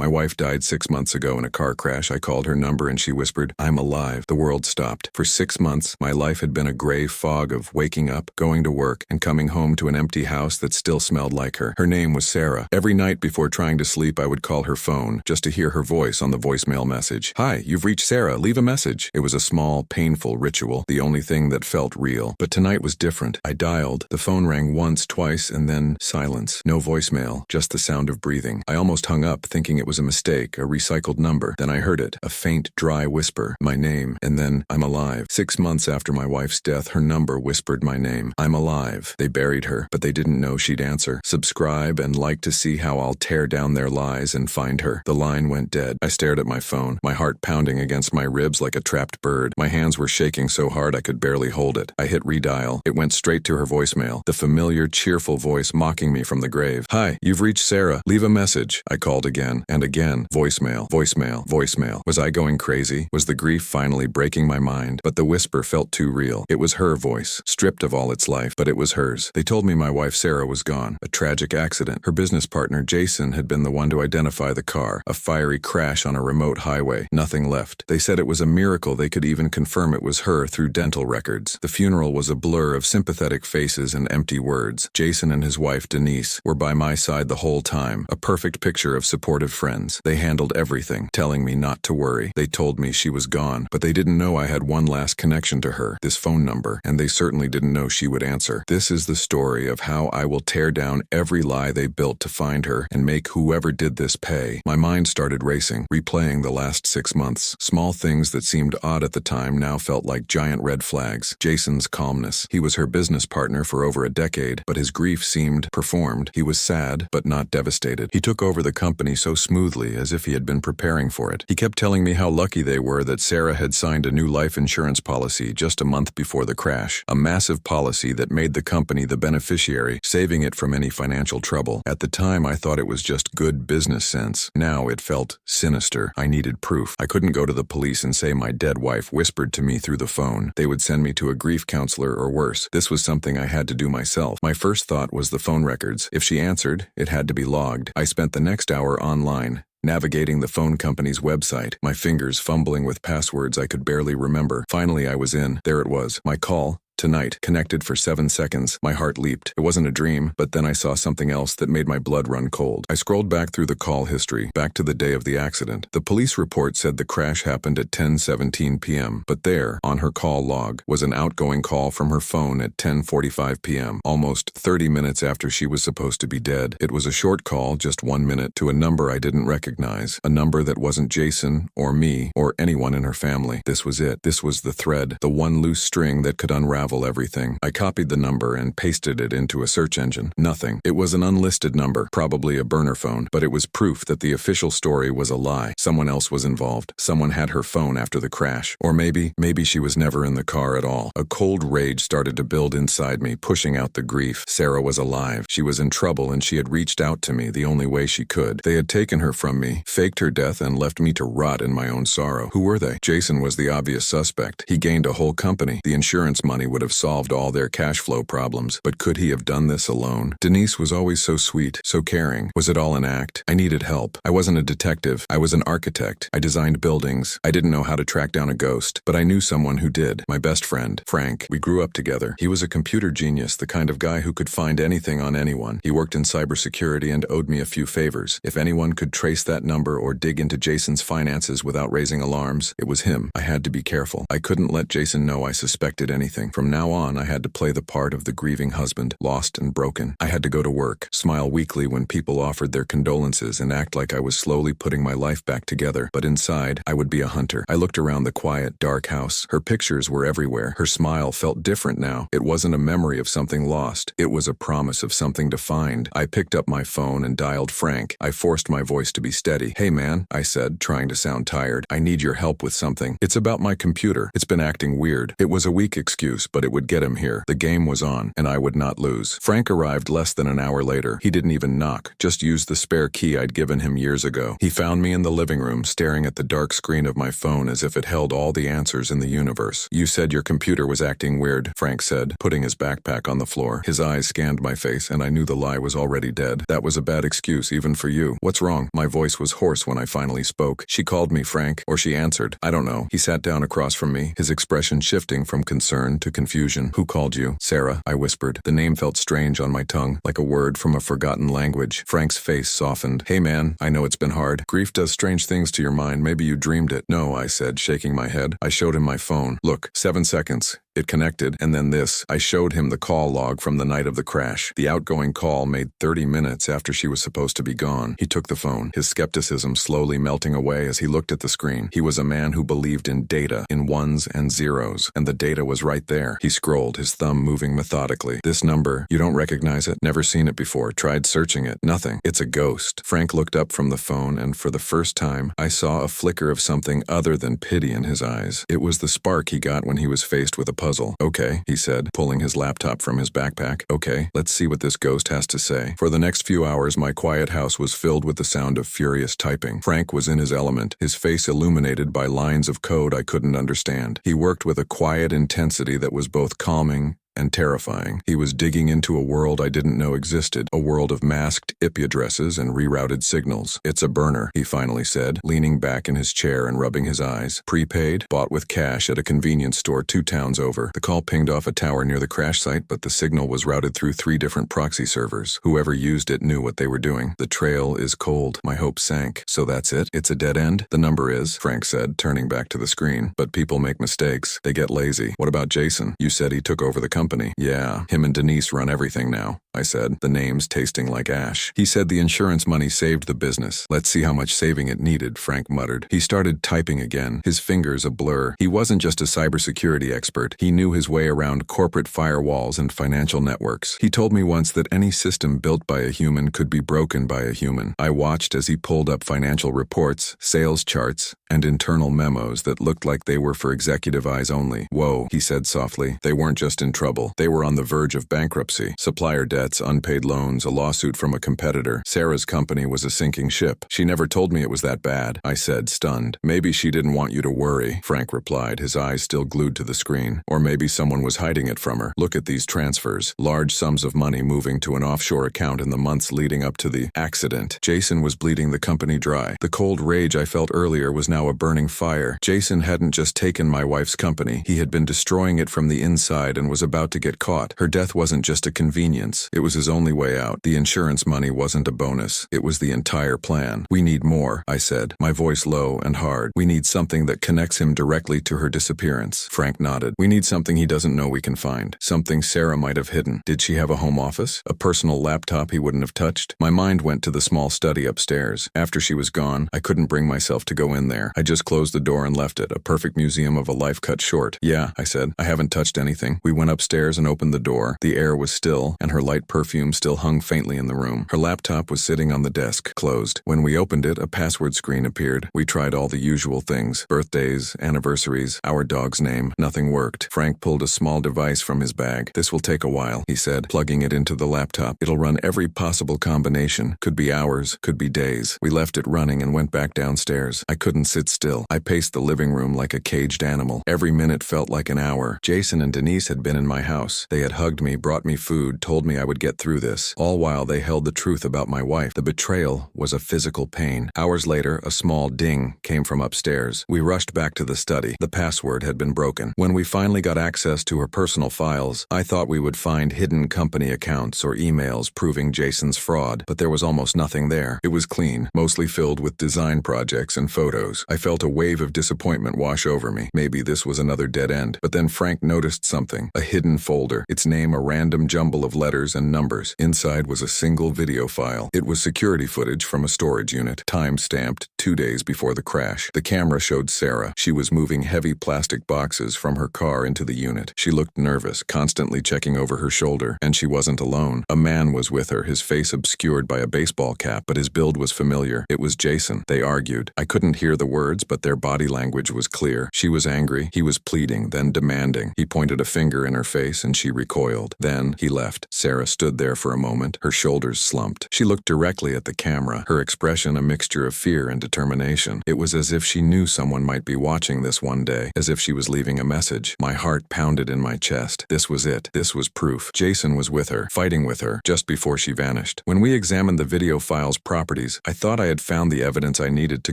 My wife died 6 months ago in a car crash. I called her number and she whispered, I'm alive. The world stopped. For 6 months, my life had been a gray fog of waking up, going to work, and coming home to an empty house that still smelled like her. Her name was Sarah. Every night before trying to sleep, I would call her phone just to hear her voice on the voicemail message. Hi, you've reached Sarah. Leave a message. It was a small, painful ritual, the only thing that felt real. But tonight was different. I dialed. The phone rang once, twice, and then silence. No voicemail, just the sound of breathing. I almost hung up, thinking it was a mistake, a recycled number. Then I heard it, a faint, dry whisper, my name, and then, I'm alive. 6 months after my wife's death, her number whispered my name. I'm alive. They buried her, but they didn't know she'd answer. Subscribe and like to see how I'll tear down their lies and find her. The line went dead. I stared at my phone, my heart pounding against my ribs like a trapped bird. My hands were shaking so hard I could barely hold it. I hit redial. It went straight to her voicemail, the familiar, cheerful voice mocking me from the grave. Hi, you've reached Sarah. Leave a message. I called again and again. Voicemail, voicemail, voicemail. Was I going crazy? Was the grief finally breaking my mind? But the whisper felt too real. It was her voice, stripped of all its life, but it was hers. They told me my wife Sarah was gone. A tragic accident. Her business partner Jason had been the one to identify the car. A fiery crash on a remote highway. Nothing left. They said it was a miracle they could even confirm it was her through dental records. The funeral was a blur of sympathetic faces and empty words. Jason and his wife Denise were by my side the whole time, a perfect picture of supportive friends. They handled everything, telling me not to worry. They told me she was gone, but they didn't know I had one last connection to her, this phone number, and they certainly didn't know she would answer. This is the story of how I will tear down every lie they built to find her and make whoever did this pay. My mind started racing, replaying the last 6 months. Small things that seemed odd at the time now felt like giant red flags. Jason's calmness. He was her business partner for over a decade, but his grief seemed performed. He was sad, but not devastated. He took over the company so smoothly, as if he had been preparing for it. He kept telling me how lucky they were that Sarah had signed a new life insurance policy just a month before the crash. A massive policy that made the company the beneficiary, saving it from any financial trouble. At the time, I thought it was just good business sense. Now it felt sinister. I needed proof. I couldn't go to the police and say my dead wife whispered to me through the phone. They would send me to a grief counselor or worse. This was something I had to do myself. My first thought was the phone records. If she answered, it had to be logged. I spent the next hour online, navigating the phone company's website, my fingers fumbling with passwords I could barely remember. Finally, I was in. There it was. My call. Tonight, connected for 7 seconds, my heart leaped. It wasn't a dream, but then I saw something else that made my blood run cold. I scrolled back through the call history, back to the day of the accident. The police report said the crash happened at 10:17 p.m., but there, on her call log, was an outgoing call from her phone at 10:45 p.m., almost 30 minutes after she was supposed to be dead. It was a short call, just 1 minute, to a number I didn't recognize, a number that wasn't Jason, or me, or anyone in her family. This was it. This was the thread, the one loose string that could unravel everything. I copied the number and pasted it into a search engine. Nothing. It was an unlisted number, probably a burner phone, but it was proof that the official story was a lie. Someone else was involved. Someone had her phone after the crash. Or maybe she was never in the car at all. A cold rage started to build inside me, pushing out the grief. Sarah was alive. She was in trouble and she had reached out to me the only way she could. They had taken her from me, faked her death, and left me to rot in my own sorrow. Who were they? Jason was the obvious suspect. He gained a whole company. The insurance money would have solved all their cash flow problems, but could he have done this alone? Denise was always so sweet, so caring. Was it all an act? I needed help. I wasn't a detective. I was an architect. I designed buildings. I didn't know how to track down a ghost, but I knew someone who did. My best friend, Frank. We grew up together. He was a computer genius, the kind of guy who could find anything on anyone. He worked in cybersecurity and owed me a few favors. If anyone could trace that number or dig into Jason's finances without raising alarms, it was him. I had to be careful. I couldn't let Jason know I suspected anything. From now on, I had to play the part of the grieving husband, lost and broken. I had to go to work, smile weakly when people offered their condolences, and act like I was slowly putting my life back together. But inside, I would be a hunter. I looked around the quiet, dark house. Her pictures were everywhere. Her smile felt different now. It wasn't a memory of something lost. It was a promise of something to find. I picked up my phone and dialed Frank. I forced my voice to be steady. Hey man, I said, trying to sound tired. I need your help with something. It's about my computer. It's been acting weird. It was a weak excuse, but it would get him here. The game was on, and I would not lose. Frank arrived less than an hour later. He didn't even knock, just used the spare key I'd given him years ago. He found me in the living room, staring at the dark screen of my phone as if it held all the answers in the universe. "You said your computer was acting weird," Frank said, putting his backpack on the floor. His eyes scanned my face, and I knew the lie was already dead. "That was a bad excuse, even for you. What's wrong?" My voice was hoarse when I finally spoke. "She called me, Frank, or she answered. I don't know." He sat down across from me, his expression shifting from concern to confusion. "Who called you?" "Sarah," I whispered. The name felt strange on my tongue, like a word from a forgotten language. Frank's face softened. "Hey man, I know it's been hard. Grief does strange things to your mind. Maybe you dreamed it." "No," I said, shaking my head. I showed him my phone. "Look, 7 seconds. It connected, and then this." I showed him the call log from the night of the crash. The outgoing call made 30 minutes after she was supposed to be gone. He took the phone, his skepticism slowly melting away as he looked at the screen. He was a man who believed in data, in ones and zeros, and the data was right there. He scrolled, his thumb moving methodically. "This number, you don't recognize it? Never seen it before. Tried searching it. Nothing. It's a ghost." Frank looked up from the phone, and for the first time, I saw a flicker of something other than pity in his eyes. It was the spark he got when he was faced with a puzzle. "Okay," he said, pulling his laptop from his backpack. "Okay, let's see what this ghost has to say." For the next few hours, my quiet house was filled with the sound of furious typing. Frank was in his element, his face illuminated by lines of code I couldn't understand. He worked with a quiet intensity that was both calming and terrifying. He was digging into a world I didn't know existed, a world of masked IP addresses and rerouted signals. "It's a burner," he finally said, leaning back in his chair and rubbing his eyes. "Prepaid, bought with cash at a convenience store 2 towns over." The call pinged off a tower near the crash site, but the signal was routed through 3 different proxy servers. Whoever used it knew what they were doing. "The trail is cold." My hope sank. "So that's it? It's a dead end?" "The number is," Frank said, turning back to the screen. "But people make mistakes. They get lazy." "What about Jason? You said he took over the company." "Yeah, him and Denise run everything now," I said, the names tasting like ash. "He said the insurance money saved the business." "Let's see how much saving it needed," Frank muttered. He started typing again, his fingers a blur. He wasn't just a cybersecurity expert. He knew his way around corporate firewalls and financial networks. He told me once that any system built by a human could be broken by a human. I watched as he pulled up financial reports, sales charts, and internal memos that looked like they were for executive eyes only. "Whoa," he said softly. They weren't just in trouble. They were on the verge of bankruptcy. Supplier debts, unpaid loans, a lawsuit from a competitor. Sarah's company was a sinking ship. "She never told me it was that bad," I said, stunned. "Maybe she didn't want you to worry," Frank replied, his eyes still glued to the screen. "Or maybe someone was hiding it from her. Look at these transfers. Large sums of money moving to an offshore account in the months leading up to the accident. Jason was bleeding the company dry. The cold rage I felt earlier was now a burning fire. Jason hadn't just taken my wife's company. He had been destroying it from the inside and was about to get caught. Her death wasn't just a convenience. It was his only way out. The insurance money wasn't a bonus. It was the entire plan. "We need more," I said, my voice low and hard. "We need something that connects him directly to her disappearance." Frank nodded. "We need something he doesn't know we can find. Something Sarah might have hidden. Did she have a home office? A personal laptop he wouldn't have touched?" My mind went to the small study upstairs. After she was gone, I couldn't bring myself to go in there. I just closed the door and left it, a perfect museum of a life cut short. "Yeah," I said. "I haven't touched anything." We went upstairs and opened the door. The air was still, and her light perfume still hung faintly in the room. Her laptop was sitting on the desk, closed. When we opened it, a password screen appeared. We tried all the usual things. Birthdays, anniversaries, our dog's name. Nothing worked. Frank pulled a small device from his bag. "This will take a while," he said, plugging it into the laptop. "It'll run every possible combination. Could be hours, could be days." We left it running and went back downstairs. I couldn't sit still. I paced the living room like a caged animal. Every minute felt like an hour. Jason and Denise had been in my house. They had hugged me, brought me food, told me I would get through this. All while they held the truth about my wife. The betrayal was a physical pain. Hours later, a small ding came from upstairs. We rushed back to the study. The password had been broken. When we finally got access to her personal files, I thought we would find hidden company accounts or emails proving Jason's fraud, but there was almost nothing there. It was clean, mostly filled with design projects and photos. I felt a wave of disappointment wash over me. Maybe this was another dead end. But then Frank noticed something, a hidden folder, its name a random jumble of letters and numbers. Inside was a single video file. It was security footage from a storage unit, time-stamped 2 days before the crash. The camera showed Sarah. She was moving heavy plastic boxes from her car into the unit. She looked nervous, constantly checking over her shoulder, and she wasn't alone. A man was with her, his face obscured by a baseball cap, but his build was familiar. It was Jason. They argued. I couldn't hear the words, but their body language was clear. She was angry. He was pleading, then demanding. He pointed a finger in her face, and she recoiled. Then he left. Sarah stood there for a moment, her shoulders slumped. She looked directly at the camera, her expression a mixture of fear and determination. It was as if she knew someone might be watching this one day, as if she was leaving a message. My heart pounded in my chest. This was it. This was proof. Jason was with her, fighting with her, just before she vanished. When we examined the video file's properties, I thought I had found the evidence I needed to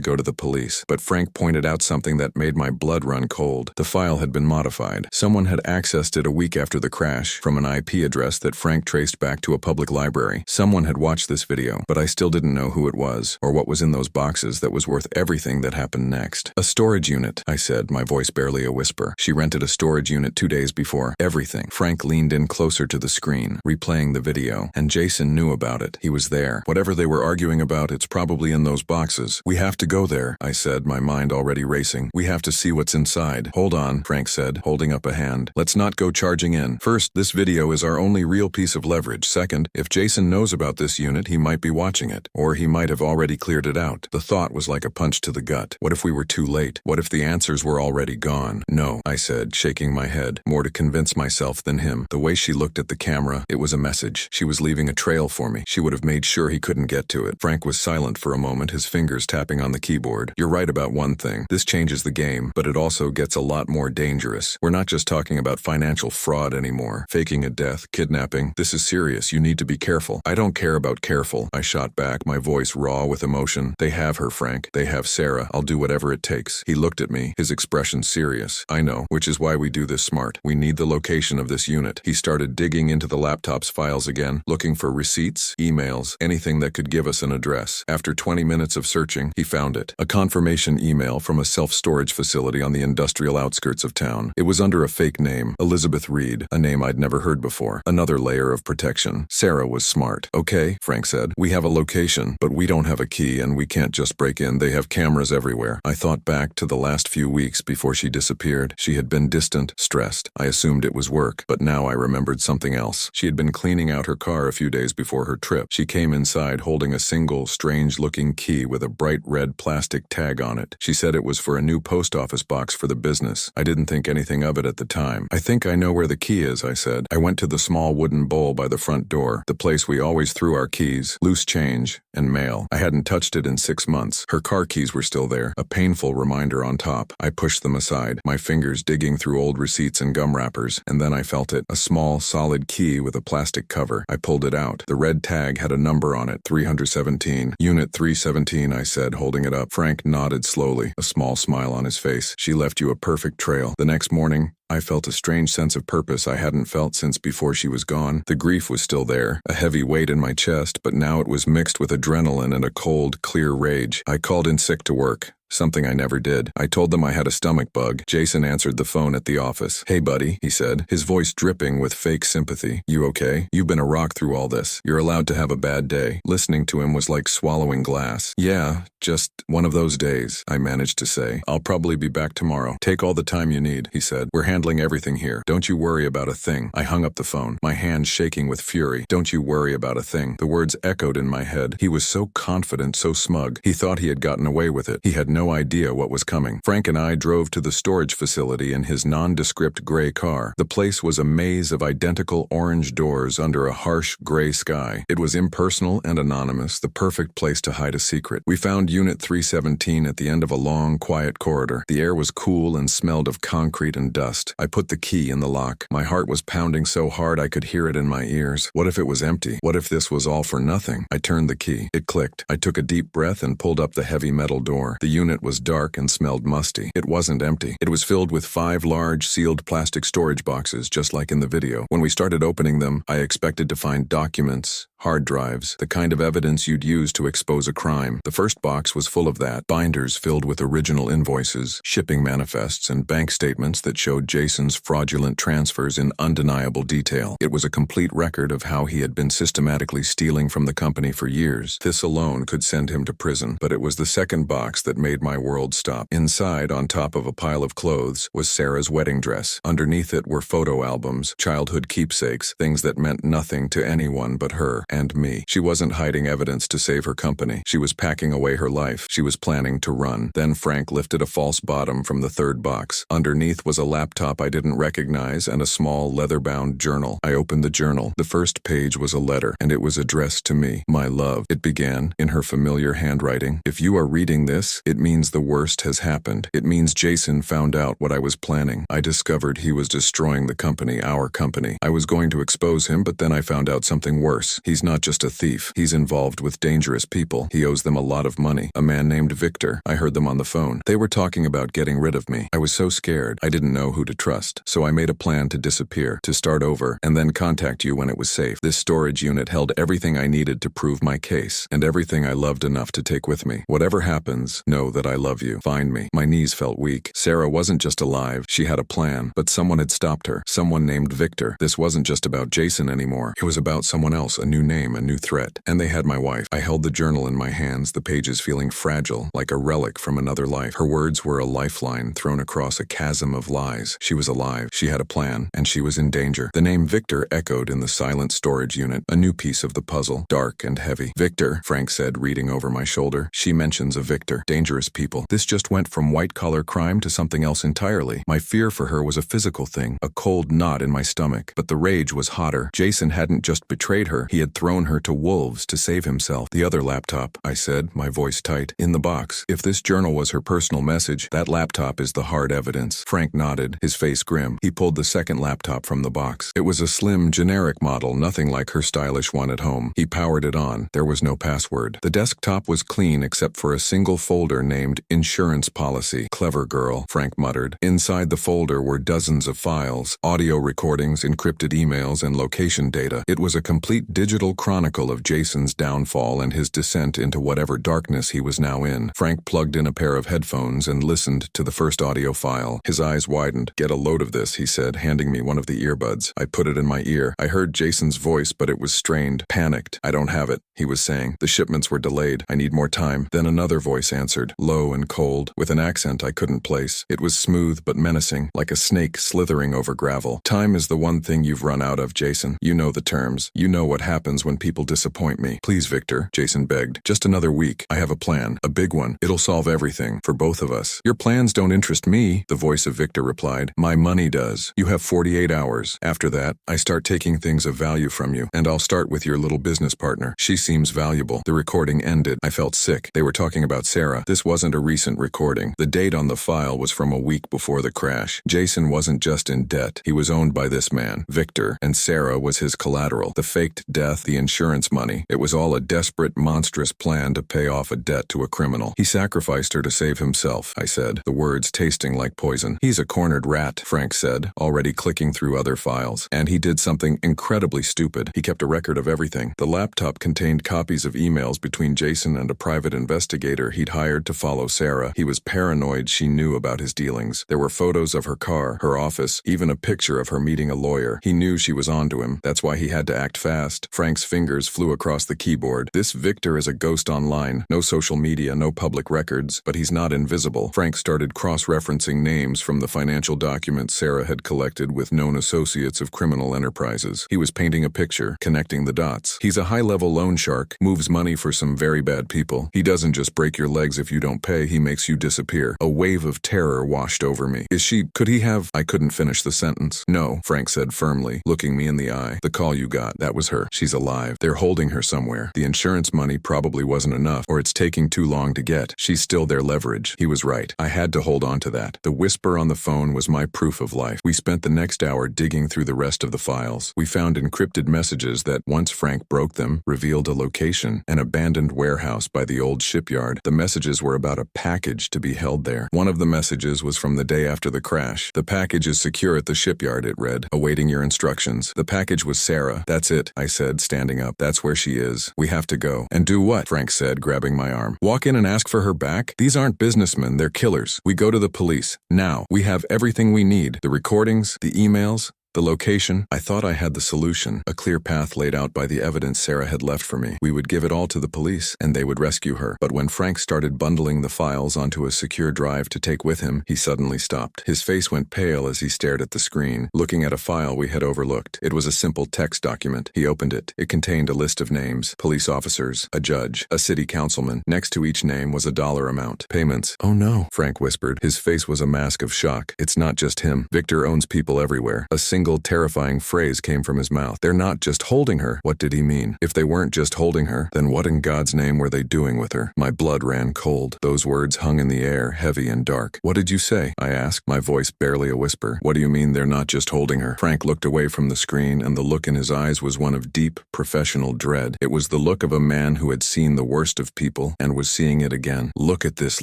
go to the police, but Frank pointed out something that made my blood run cold. The file had been modified. Someone had accessed it a week after the crash from an IP address that Frank traced back to a public library. Someone had watched this video, but I still didn't know who it was or what was in those boxes that was worth everything that happened next. A storage unit, I said, my voice barely a whisper. She rented a storage unit 2 days before. Everything. Frank leaned in closer to the screen, replaying the video, and Jason knew about it. He was there. Whatever they were arguing about, it's probably in those boxes. We have to go there, I said, my mind already racing. We have to see what's inside. Hold on, Frank said, holding up a hand. Let's not go charging in. First, this video is our only real piece of leverage. Second, if Jason knows about this unit, he might be watching it, or he might have already cleared it out. The thought was like a punch to the gut. What if we were too late? What if the answers were already gone? No, I said, shaking my head, more to convince myself than him. The way she looked at the camera, it was a message. She was leaving a trail for me. She would have made sure he couldn't get to it. Frank was silent for a moment, his fingers tapping on the keyboard. You're right about one thing. This changes the game, but it also gets a lot more dangerous. We're not just talking about financial fraud anymore. Faking a death, kidnapping. This is serious. You need to be careful. I don't care about careful, I shot back, my voice raw with emotion. They have her, Frank. They have Sarah. I'll do whatever it takes. He looked at me, his expression serious. I know, which is why we do this smart. We need the location of this unit. He started digging into the laptop's files again, looking for receipts, emails, anything that could give us an address. After 20 minutes of searching, he found it. A confirmation email from a self-storage facility on the industrial outskirts of town. It was under a fake name, Elizabeth Reed, a name I'd never heard before. Another layer of protection. Sarah was smart. Okay, Frank said. We have a location, but we don't have a key and we can't just break in. They have cameras everywhere. I thought back to the last few weeks before she disappeared. She had been distant, stressed. I assumed it was work, but now I remembered something else. She had been cleaning out her car a few days before her trip. She came inside holding a single, strange-looking key with a bright red plastic tag on it. She said it was for a new post office box for the business. I didn't think anything of it at the time. I think I know where the key is, I said. I went to the small wooden bowl by the front door, the place we always threw our keys, loose change, and mail. I hadn't touched it in 6 months. Her car keys were still there, a painful reminder on top. I pushed them aside, my fingers digging through old receipts and gum wrappers, and then I felt it, a small, solid key with a plastic cover. I pulled it out. The red tag had a number on it, 317. Unit 317, I said, holding it up. Frank nodded slowly, a small smile on his face. She left you a perfect trail. The next morning, I felt a strange sense of purpose I hadn't felt since before she was gone. The grief was still there, a heavy weight in my chest, but now it was mixed with adrenaline and a cold, clear rage. I called in sick to work. Something I never did. I told them I had a stomach bug. Jason answered the phone at the office. Hey, buddy, he said, his voice dripping with fake sympathy. You okay? You've been a rock through all this. You're allowed to have a bad day. Listening to him was like swallowing glass. Yeah, just one of those days, I managed to say. I'll probably be back tomorrow. Take all the time you need, he said. We're handling everything here. Don't you worry about a thing. I hung up the phone, my hands shaking with fury. Don't you worry about a thing. The words echoed in my head. He was so confident, so smug. He thought he had gotten away with it. He had no idea what was coming. Frank and I drove to the storage facility in his nondescript gray car. The place was a maze of identical orange doors under a harsh gray sky. It was impersonal and anonymous, the perfect place to hide a secret. We found Unit 317 at the end of a long, quiet corridor. The air was cool and smelled of concrete and dust. I put the key in the lock. My heart was pounding so hard I could hear it in my ears. What if it was empty? What if this was all for nothing? I turned the key. It clicked. I took a deep breath and pulled up the heavy metal door. The unit was dark and smelled musty. It wasn't empty. It was filled with 5 large, sealed plastic storage boxes, just like in the video. When we started opening them, I expected to find documents, hard drives, the kind of evidence you'd use to expose a crime. The first box was full of that. Binders filled with original invoices, shipping manifests, and bank statements that showed Jason's fraudulent transfers in undeniable detail. It was a complete record of how he had been systematically stealing from the company for years. This alone could send him to prison, but it was the second box that made my world stop. Inside, on top of a pile of clothes, was Sarah's wedding dress. Underneath it were photo albums, childhood keepsakes, things that meant nothing to anyone but her and me. She wasn't hiding evidence to save her company. She was packing away her life. She was planning to run. Then Frank lifted a false bottom from the third box. Underneath was a laptop I didn't recognize and a small leather-bound journal. I opened the journal. The first page was a letter, and it was addressed to me. My love, it began, in her familiar handwriting. If you are reading this, it means the worst has happened. It means Jason found out what I was planning. I discovered he was destroying the company, our company. I was going to expose him, but then I found out something worse. He's not just a thief. He's involved with dangerous people. He owes them a lot of money. A man named Victor. I heard them on the phone. They were talking about getting rid of me. I was so scared. I didn't know who to trust. So I made a plan to disappear, to start over, and then contact you when it was safe. This storage unit held everything I needed to prove my case, and everything I loved enough to take with me. Whatever happens, know that I love you. Find me. My knees felt weak. Sarah wasn't just alive. She had a plan, but someone had stopped her. Someone named Victor. This wasn't just about Jason anymore. It was about someone else, a new name, a new threat. And they had my wife. I held the journal in my hands, the pages feeling fragile, like a relic from another life. Her words were a lifeline thrown across a chasm of lies. She was alive. She had a plan, and she was in danger. The name Victor echoed in the silent storage unit, a new piece of the puzzle, dark and heavy. Victor, Frank said, reading over my shoulder. She mentions a Victor. Dangerous people. This just went from white-collar crime to something else entirely. My fear for her was a physical thing, a cold knot in my stomach. But the rage was hotter. Jason hadn't just betrayed her. He had thrown her to wolves to save himself. The other laptop, I said, my voice tight. In the box. If this journal was her personal message, that laptop is the hard evidence. Frank nodded, his face grim. He pulled the second laptop from the box. It was a slim, generic model, nothing like her stylish one at home. He powered it on. There was no password. The desktop was clean except for a single folder named Insurance Policy. Clever girl, Frank muttered. Inside the folder were dozens of files, audio recordings, encrypted emails, and location data. It was a complete digital chronicle of Jason's downfall and his descent into whatever darkness he was now in. Frank plugged in a pair of headphones and listened to the first audio file. His eyes widened. Get a load of this, he said, handing me one of the earbuds. I put it in my ear. I heard Jason's voice, but it was strained, panicked. I don't have it, he was saying. The shipments were delayed. I need more time. Then another voice answered, low and cold, with an accent I couldn't place. It was smooth but menacing, like a snake slithering over gravel. Time is the one thing you've run out of, Jason. You know the terms. You know what happens when people disappoint me. Please, Victor, Jason begged. Just another week. I have a plan. A big one. It'll solve everything. For both of us. Your plans don't interest me, the voice of Victor replied. My money does. You have 48 hours. After that, I start taking things of value from you. And I'll start with your little business partner. She seems valuable. The recording ended. I felt sick. They were talking about Sarah. This wasn't a recent recording. The date on the file was from a week before the crash. Jason wasn't just in debt. He was owned by this man, Victor, and Sarah was his collateral. The faked death, the insurance money. It was all a desperate, monstrous plan to pay off a debt to a criminal. He sacrificed her to save himself, I said, the words tasting like poison. He's a cornered rat, Frank said, already clicking through other files. And he did something incredibly stupid. He kept a record of everything. The laptop contained copies of emails between Jason and a private investigator he'd hired to follow Sarah. He was paranoid she knew about his dealings. There were photos of her car, her office, even a picture of her meeting a lawyer. He knew she was onto him. That's why he had to act fast. Frank's fingers flew across the keyboard. This Victor is a ghost online. No social media, no public records, but he's not invisible. Frank started cross-referencing names from the financial documents Sarah had collected with known associates of criminal enterprises. He was painting a picture, connecting the dots. He's a high-level loan shark, moves money for some very bad people. He doesn't just break your legs if you don't pay, he makes you disappear. A wave of terror washed over me. Could he have? I couldn't finish the sentence. No, Frank said firmly, looking me in the eye. The call you got, that was her. She's alive. They're holding her somewhere. The insurance money probably wasn't enough, or it's taking too long to get. She's still their leverage. He was right. I had to hold on to that. The whisper on the phone was my proof of life. We spent the next hour digging through the rest of the files. We found encrypted messages that, once Frank broke them, revealed a location, an abandoned warehouse by the old shipyard. The messages were were about a package to be held there. One of the messages was from the day after the crash. "The package is secure at the shipyard," it read, "awaiting your instructions." The package was Sarah. "That's it," I said, standing up. "That's where she is. We have to go." "And do what?" Frank said, grabbing my arm. "Walk in and ask for her back? These aren't businessmen, they're killers. We go to the police. Now. We have everything we need. The recordings, the emails, the location. I thought I had the solution, a clear path laid out by the evidence Sarah had left for me. We would give it all to the police, and they would rescue her. But when Frank started bundling the files onto a secure drive to take with him, he suddenly stopped. His face went pale as he stared at the screen, looking at a file we had overlooked. It was a simple text document. He opened it. It contained a list of names, police officers, a judge, a city councilman. Next to each name was a dollar amount. Payments. "Oh no," Frank whispered. His face was a mask of shock. "It's not just him. Victor owns people everywhere." A single terrifying phrase came from his mouth. "They're not just holding her." What did he mean? If they weren't just holding her, then what in God's name were they doing with her? My blood ran cold. Those words hung in the air, heavy and dark. "What did you say?" I asked, my voice barely a whisper. "What do you mean they're not just holding her?" Frank looked away from the screen, and the look in his eyes was one of deep, professional dread. It was the look of a man who had seen the worst of people and was seeing it again. "Look at this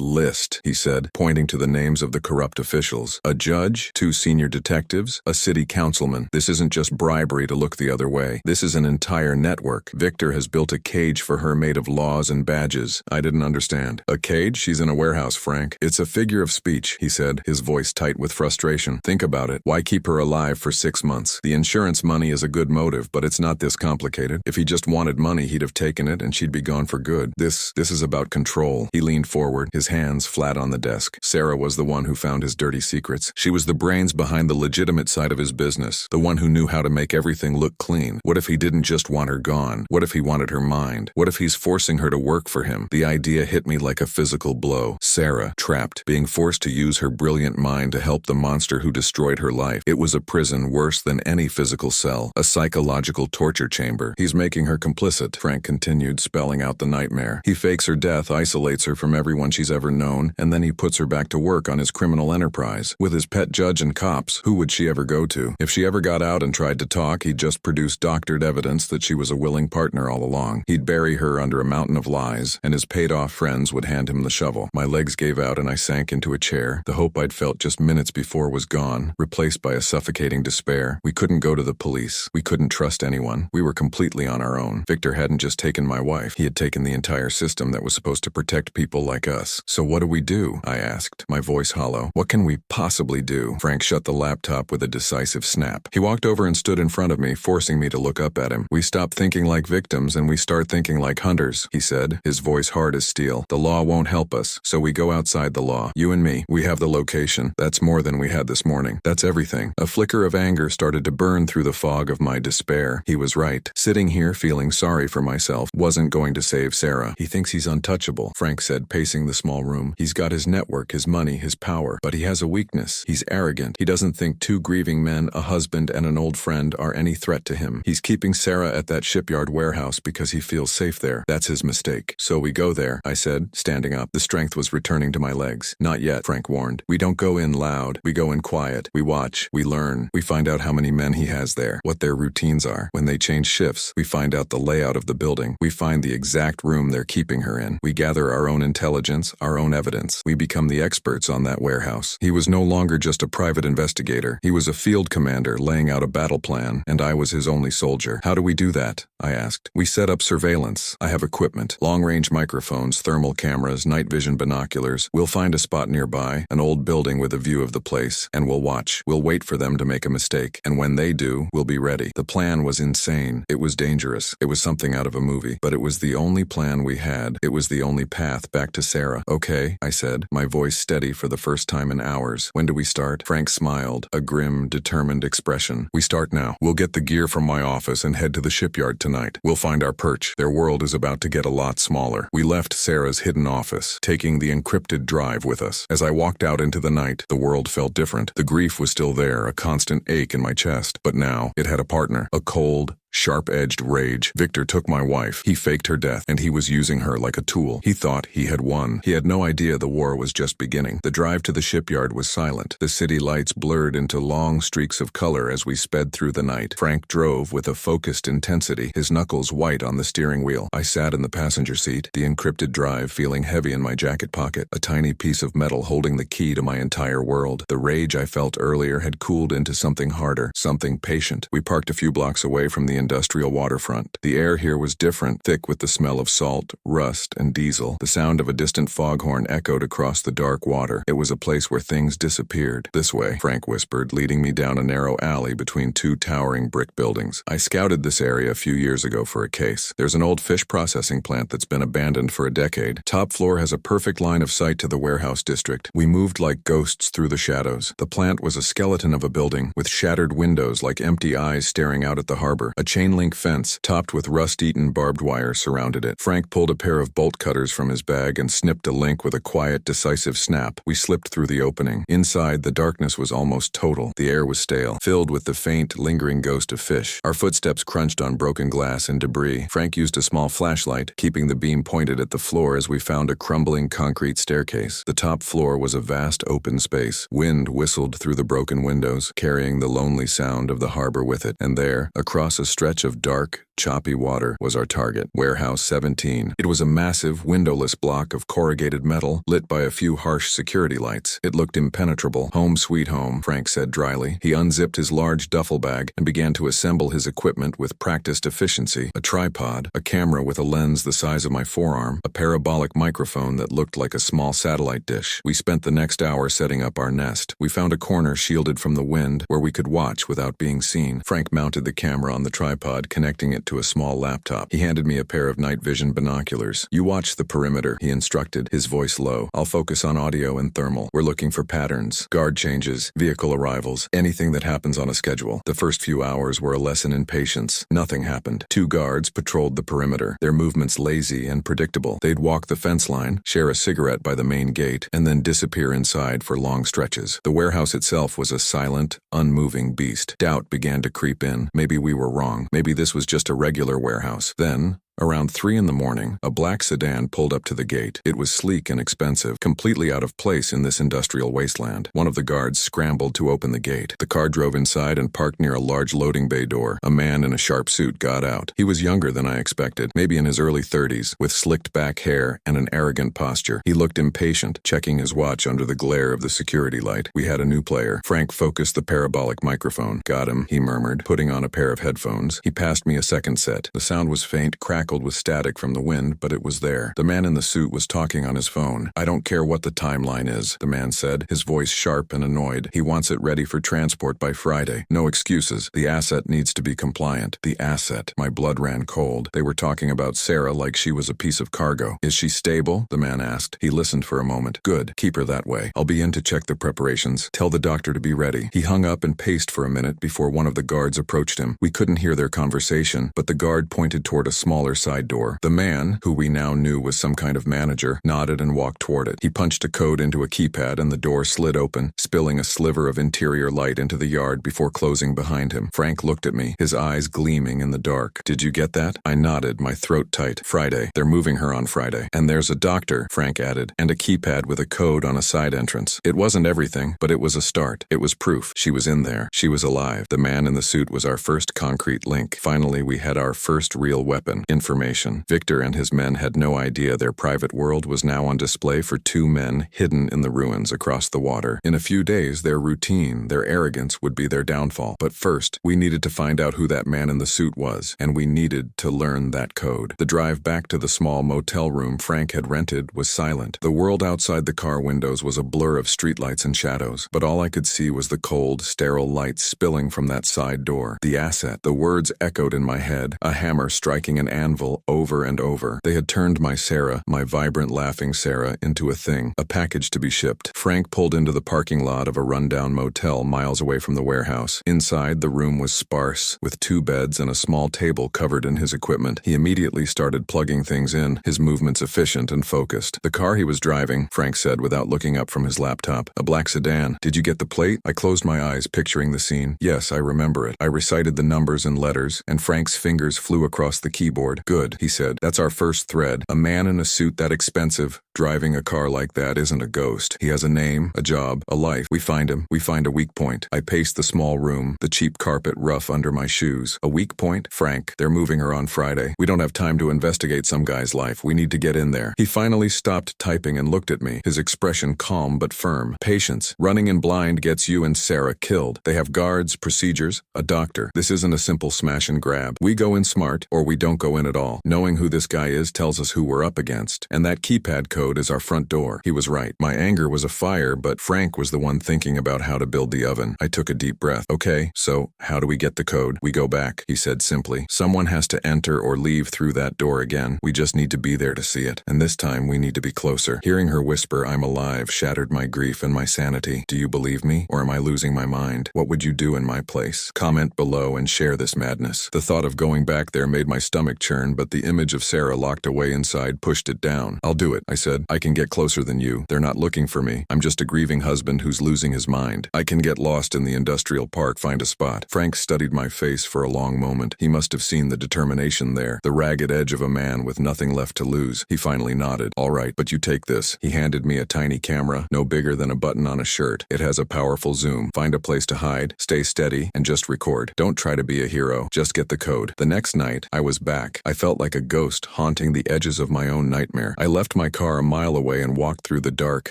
list," he said, pointing to the names of the corrupt officials. "A judge, 2 senior detectives, a city councilman. This isn't just bribery to look the other way. This is an entire network. Victor has built a cage for her made of laws and badges." I didn't understand. "A cage? She's in a warehouse, Frank." "It's a figure of speech," he said, his voice tight with frustration. "Think about it. Why keep her alive for 6 months? The insurance money is a good motive, but it's not this complicated. If he just wanted money, he'd have taken it and she'd be gone for good. This is about control." He leaned forward, his hands flat on the desk. "Sarah was the one who found his dirty secrets. She was the brains behind the legitimate side of his business. The one who knew how to make everything look clean. What if he didn't just want her gone? What if he wanted her mind? What if he's forcing her to work for him?" The idea hit me like a physical blow. Sarah, trapped, being forced to use her brilliant mind to help the monster who destroyed her life. It was a prison worse than any physical cell, a psychological torture chamber. "He's making her complicit," Frank continued, spelling out the nightmare. "He fakes her death, isolates her from everyone she's ever known, and then he puts her back to work on his criminal enterprise. With his pet judge and cops, who would she ever go to? If she ever got out and tried to talk, he'd just produce doctored evidence that she was a willing partner all along. He'd bury her under a mountain of lies, and his paid-off friends would hand him the shovel." My legs gave out and I sank into a chair. The hope I'd felt just minutes before was gone, replaced by a suffocating despair. We couldn't go to the police. We couldn't trust anyone. We were completely on our own. Victor hadn't just taken my wife. He had taken the entire system that was supposed to protect people like us. "So what do we do?" I asked, my voice hollow. "What can we possibly do?" Frank shut the laptop with a decisive snap. He walked over and stood in front of me, forcing me to look up at him. "We stop thinking like victims and we start thinking like hunters," he said, his voice hard as steel. "The law won't help us, so we go outside the law. You and me, we have the location. That's more than we had this morning. That's everything." A flicker of anger started to burn through the fog of my despair. He was right. Sitting here feeling sorry for myself wasn't going to save Sarah. "He thinks he's untouchable," Frank said, pacing the small room. "He's got his network, his money, his power, but he has a weakness. He's arrogant. He doesn't think 2 grieving men, a husband and an old friend, are any threat to him. He's keeping Sarah at that shipyard warehouse because he feels safe there. That's his mistake." "So we go there," I said, standing up. The strength was returning to my legs. "Not yet," Frank warned. "We don't go in loud. We go in quiet. We watch. We learn. We find out how many men he has there, what their routines are. When they change shifts, we find out the layout of the building. We find the exact room they're keeping her in. We gather our own intelligence, our own evidence. We become the experts on that warehouse." He was no longer just a private investigator. He was a field commander laying out a battle plan, and I was his only soldier. "How do we do that?" I asked. "We set up surveillance. I have equipment, long-range microphones, thermal cameras, night vision binoculars. We'll find a spot nearby, an old building with a view of the place, and we'll watch. We'll wait for them to make a mistake, and when they do, we'll be ready." The plan was insane. It was dangerous. It was something out of a movie, but it was the only plan we had. It was the only path back to Sarah. "Okay," I said, my voice steady for the first time in hours. "When do we start?" Frank smiled, a grim, determined expression. "We start now. We'll get the gear from my office and head to the shipyard tonight. We'll find our perch. Their world is about to get a lot smaller." We left Sarah's hidden office, taking the encrypted drive with us. As I walked out into the night, the world felt different. The grief was still there, a constant ache in my chest, but now it had a partner, a cold, Sharp-edged rage. Victor took my wife. He faked her death, and he was using her like a tool. He thought he had won. He had no idea the war was just beginning. The drive to the shipyard was silent. The city lights blurred into long streaks of color as we sped through the night. Frank drove with a focused intensity, his knuckles white on the steering wheel. I sat in the passenger seat, the encrypted drive feeling heavy in my jacket pocket, a tiny piece of metal holding the key to my entire world. The rage I felt earlier had cooled into something harder, something patient. We parked a few blocks away from the industrial waterfront. The air here was different, thick with the smell of salt, rust, and diesel. The sound of a distant foghorn echoed across the dark water. It was a place where things disappeared. This way, Frank whispered, leading me down a narrow alley between two towering brick buildings. I scouted this area a few years ago for a case. There's an old fish processing plant that's been abandoned for a decade. Top floor has a perfect line of sight to the warehouse district. We moved like ghosts through the shadows. The plant was a skeleton of a building, with shattered windows like empty eyes staring out at the harbor. A chain-link fence, topped with rust-eaten barbed wire, surrounded it. Frank pulled a pair of bolt cutters from his bag and snipped a link with a quiet, decisive snap. We slipped through the opening. Inside, the darkness was almost total. The air was stale, filled with the faint, lingering ghost of fish. Our footsteps crunched on broken glass and debris. Frank used a small flashlight, keeping the beam pointed at the floor as we found a crumbling concrete staircase. The top floor was a vast open space. Wind whistled through the broken windows, carrying the lonely sound of the harbor with it. And there, across a stretch of dark, choppy water, was our target, Warehouse 17. It was a massive, windowless block of corrugated metal, lit by a few harsh security lights. It looked impenetrable. Home sweet home, Frank said dryly. He unzipped his large duffel bag and began to assemble his equipment with practiced efficiency. A tripod, a camera with a lens the size of my forearm, a parabolic microphone that looked like a small satellite dish. We spent the next hour setting up our nest. We found a corner shielded from the wind where we could watch without being seen. Frank mounted the camera on the tripod, connecting it to a small laptop. He handed me a pair of night vision binoculars. "You watch the perimeter," he instructed, his voice low. "I'll focus on audio and thermal. We're looking for patterns, guard changes, vehicle arrivals, anything that happens on a schedule." The first few hours were a lesson in patience. Nothing happened. 2 guards patrolled the perimeter, their movements lazy and predictable. They'd walk the fence line, share a cigarette by the main gate, and then disappear inside for long stretches. The warehouse itself was a silent, unmoving beast. Doubt began to creep in. Maybe we were wrong. Maybe this was just a regular warehouse. Then, around 3 in the morning, a black sedan pulled up to the gate. It was sleek and expensive, completely out of place in this industrial wasteland. One of the guards scrambled to open the gate. The car drove inside and parked near a large loading bay door. A man in a sharp suit got out. He was younger than I expected, maybe in his early 30s, with slicked back hair and an arrogant posture. He looked impatient, checking his watch under the glare of the security light. We had a new player. Frank focused the parabolic microphone. "Got him," he murmured, putting on a pair of headphones. He passed me a second set. The sound was faint, crackled with static from the wind, but it was there. The man in the suit was talking on his phone. "I don't care what the timeline is," the man said, his voice sharp and annoyed. "He wants it ready for transport by Friday. No excuses. The asset needs to be compliant." The asset. My blood ran cold. They were talking about Sarah like she was a piece of cargo. "Is she stable?" the man asked. He listened for a moment. "Good. Keep her that way. I'll be in to check the preparations. Tell the doctor to be ready." He hung up and paced for a minute before one of the guards approached him. We couldn't hear their conversation, but the guard pointed toward a smaller side door. The man, who we now knew was some kind of manager, nodded and walked toward it. He punched a code into a keypad and the door slid open, spilling a sliver of interior light into the yard before closing behind him. Frank looked at me, his eyes gleaming in the dark. "Did you get that?" I nodded, my throat tight. "Friday. They're moving her on Friday. And there's a doctor," Frank added, "and a keypad with a code on a side entrance." It wasn't everything, but it was a start. It was proof. She was in there. She was alive. The man in the suit was our first concrete link. Finally, we had our first real weapon: information. Victor and his men had no idea their private world was now on display for 2 men hidden in the ruins across the water. In a few days, their routine, their arrogance would be their downfall. But first, we needed to find out who that man in the suit was, and we needed to learn that code. The drive back to the small motel room Frank had rented was silent. The world outside the car windows was a blur of streetlights and shadows, but all I could see was the cold, sterile light spilling from that side door. The asset. The words echoed in my head, a hammer striking an anvil anvil over and over. They had turned my Sarah, my vibrant laughing Sarah, into a thing, a package to be shipped. Frank pulled into the parking lot of a rundown motel miles away from the warehouse. Inside, the room was sparse, with 2 beds and a small table covered in his equipment. He immediately started plugging things in, his movements efficient and focused. The car he was driving, Frank said without looking up from his laptop. A black sedan. Did you get the plate? I closed my eyes, picturing the scene. Yes, I remember it. I recited the numbers and letters, and Frank's fingers flew across the keyboard. Good, he said. That's our first thread. A man in a suit that expensive, driving a car like that isn't a ghost. He has a name, a job, a life. We find him. We find a weak point. I paced the small room, the cheap carpet rough under my shoes. A weak point? Frank, they're moving her on Friday. We don't have time to investigate some guy's life. We need to get in there. He finally stopped typing and looked at me, his expression calm but firm. Patience. Running in blind gets you and Sarah killed. They have guards, procedures, a doctor. This isn't a simple smash and grab. We go in smart, or we don't go in at all. Knowing who this guy is tells us who we're up against. And that keypad code is our front door. He was right. My anger was afire, but Frank was the one thinking about how to build the oven. I took a deep breath. Okay, so how do we get the code? We go back, he said simply. Someone has to enter or leave through that door again. We just need to be there to see it. And this time we need to be closer. Hearing her whisper, "I'm alive," shattered my grief and my sanity. Do you believe me? Or am I losing my mind? What would you do in my place? Comment below and share this madness. The thought of going back there made my stomach churn, but the image of Sarah locked away inside pushed it down. I'll do it, I said. I can get closer than you. They're not looking for me. I'm just a grieving husband who's losing his mind. I can get lost in the industrial park, find a spot. Frank studied my face for a long moment. He must have seen the determination there, the ragged edge of a man with nothing left to lose. He finally nodded. All right, but you take this. He handed me a tiny camera, no bigger than a button on a shirt. It has a powerful zoom. Find a place to hide, stay steady, and just record. Don't try to be a hero. Just get the code. The next night, I was back. I felt like a ghost haunting the edges of my own nightmare. I left my car a mile away and walked through the dark,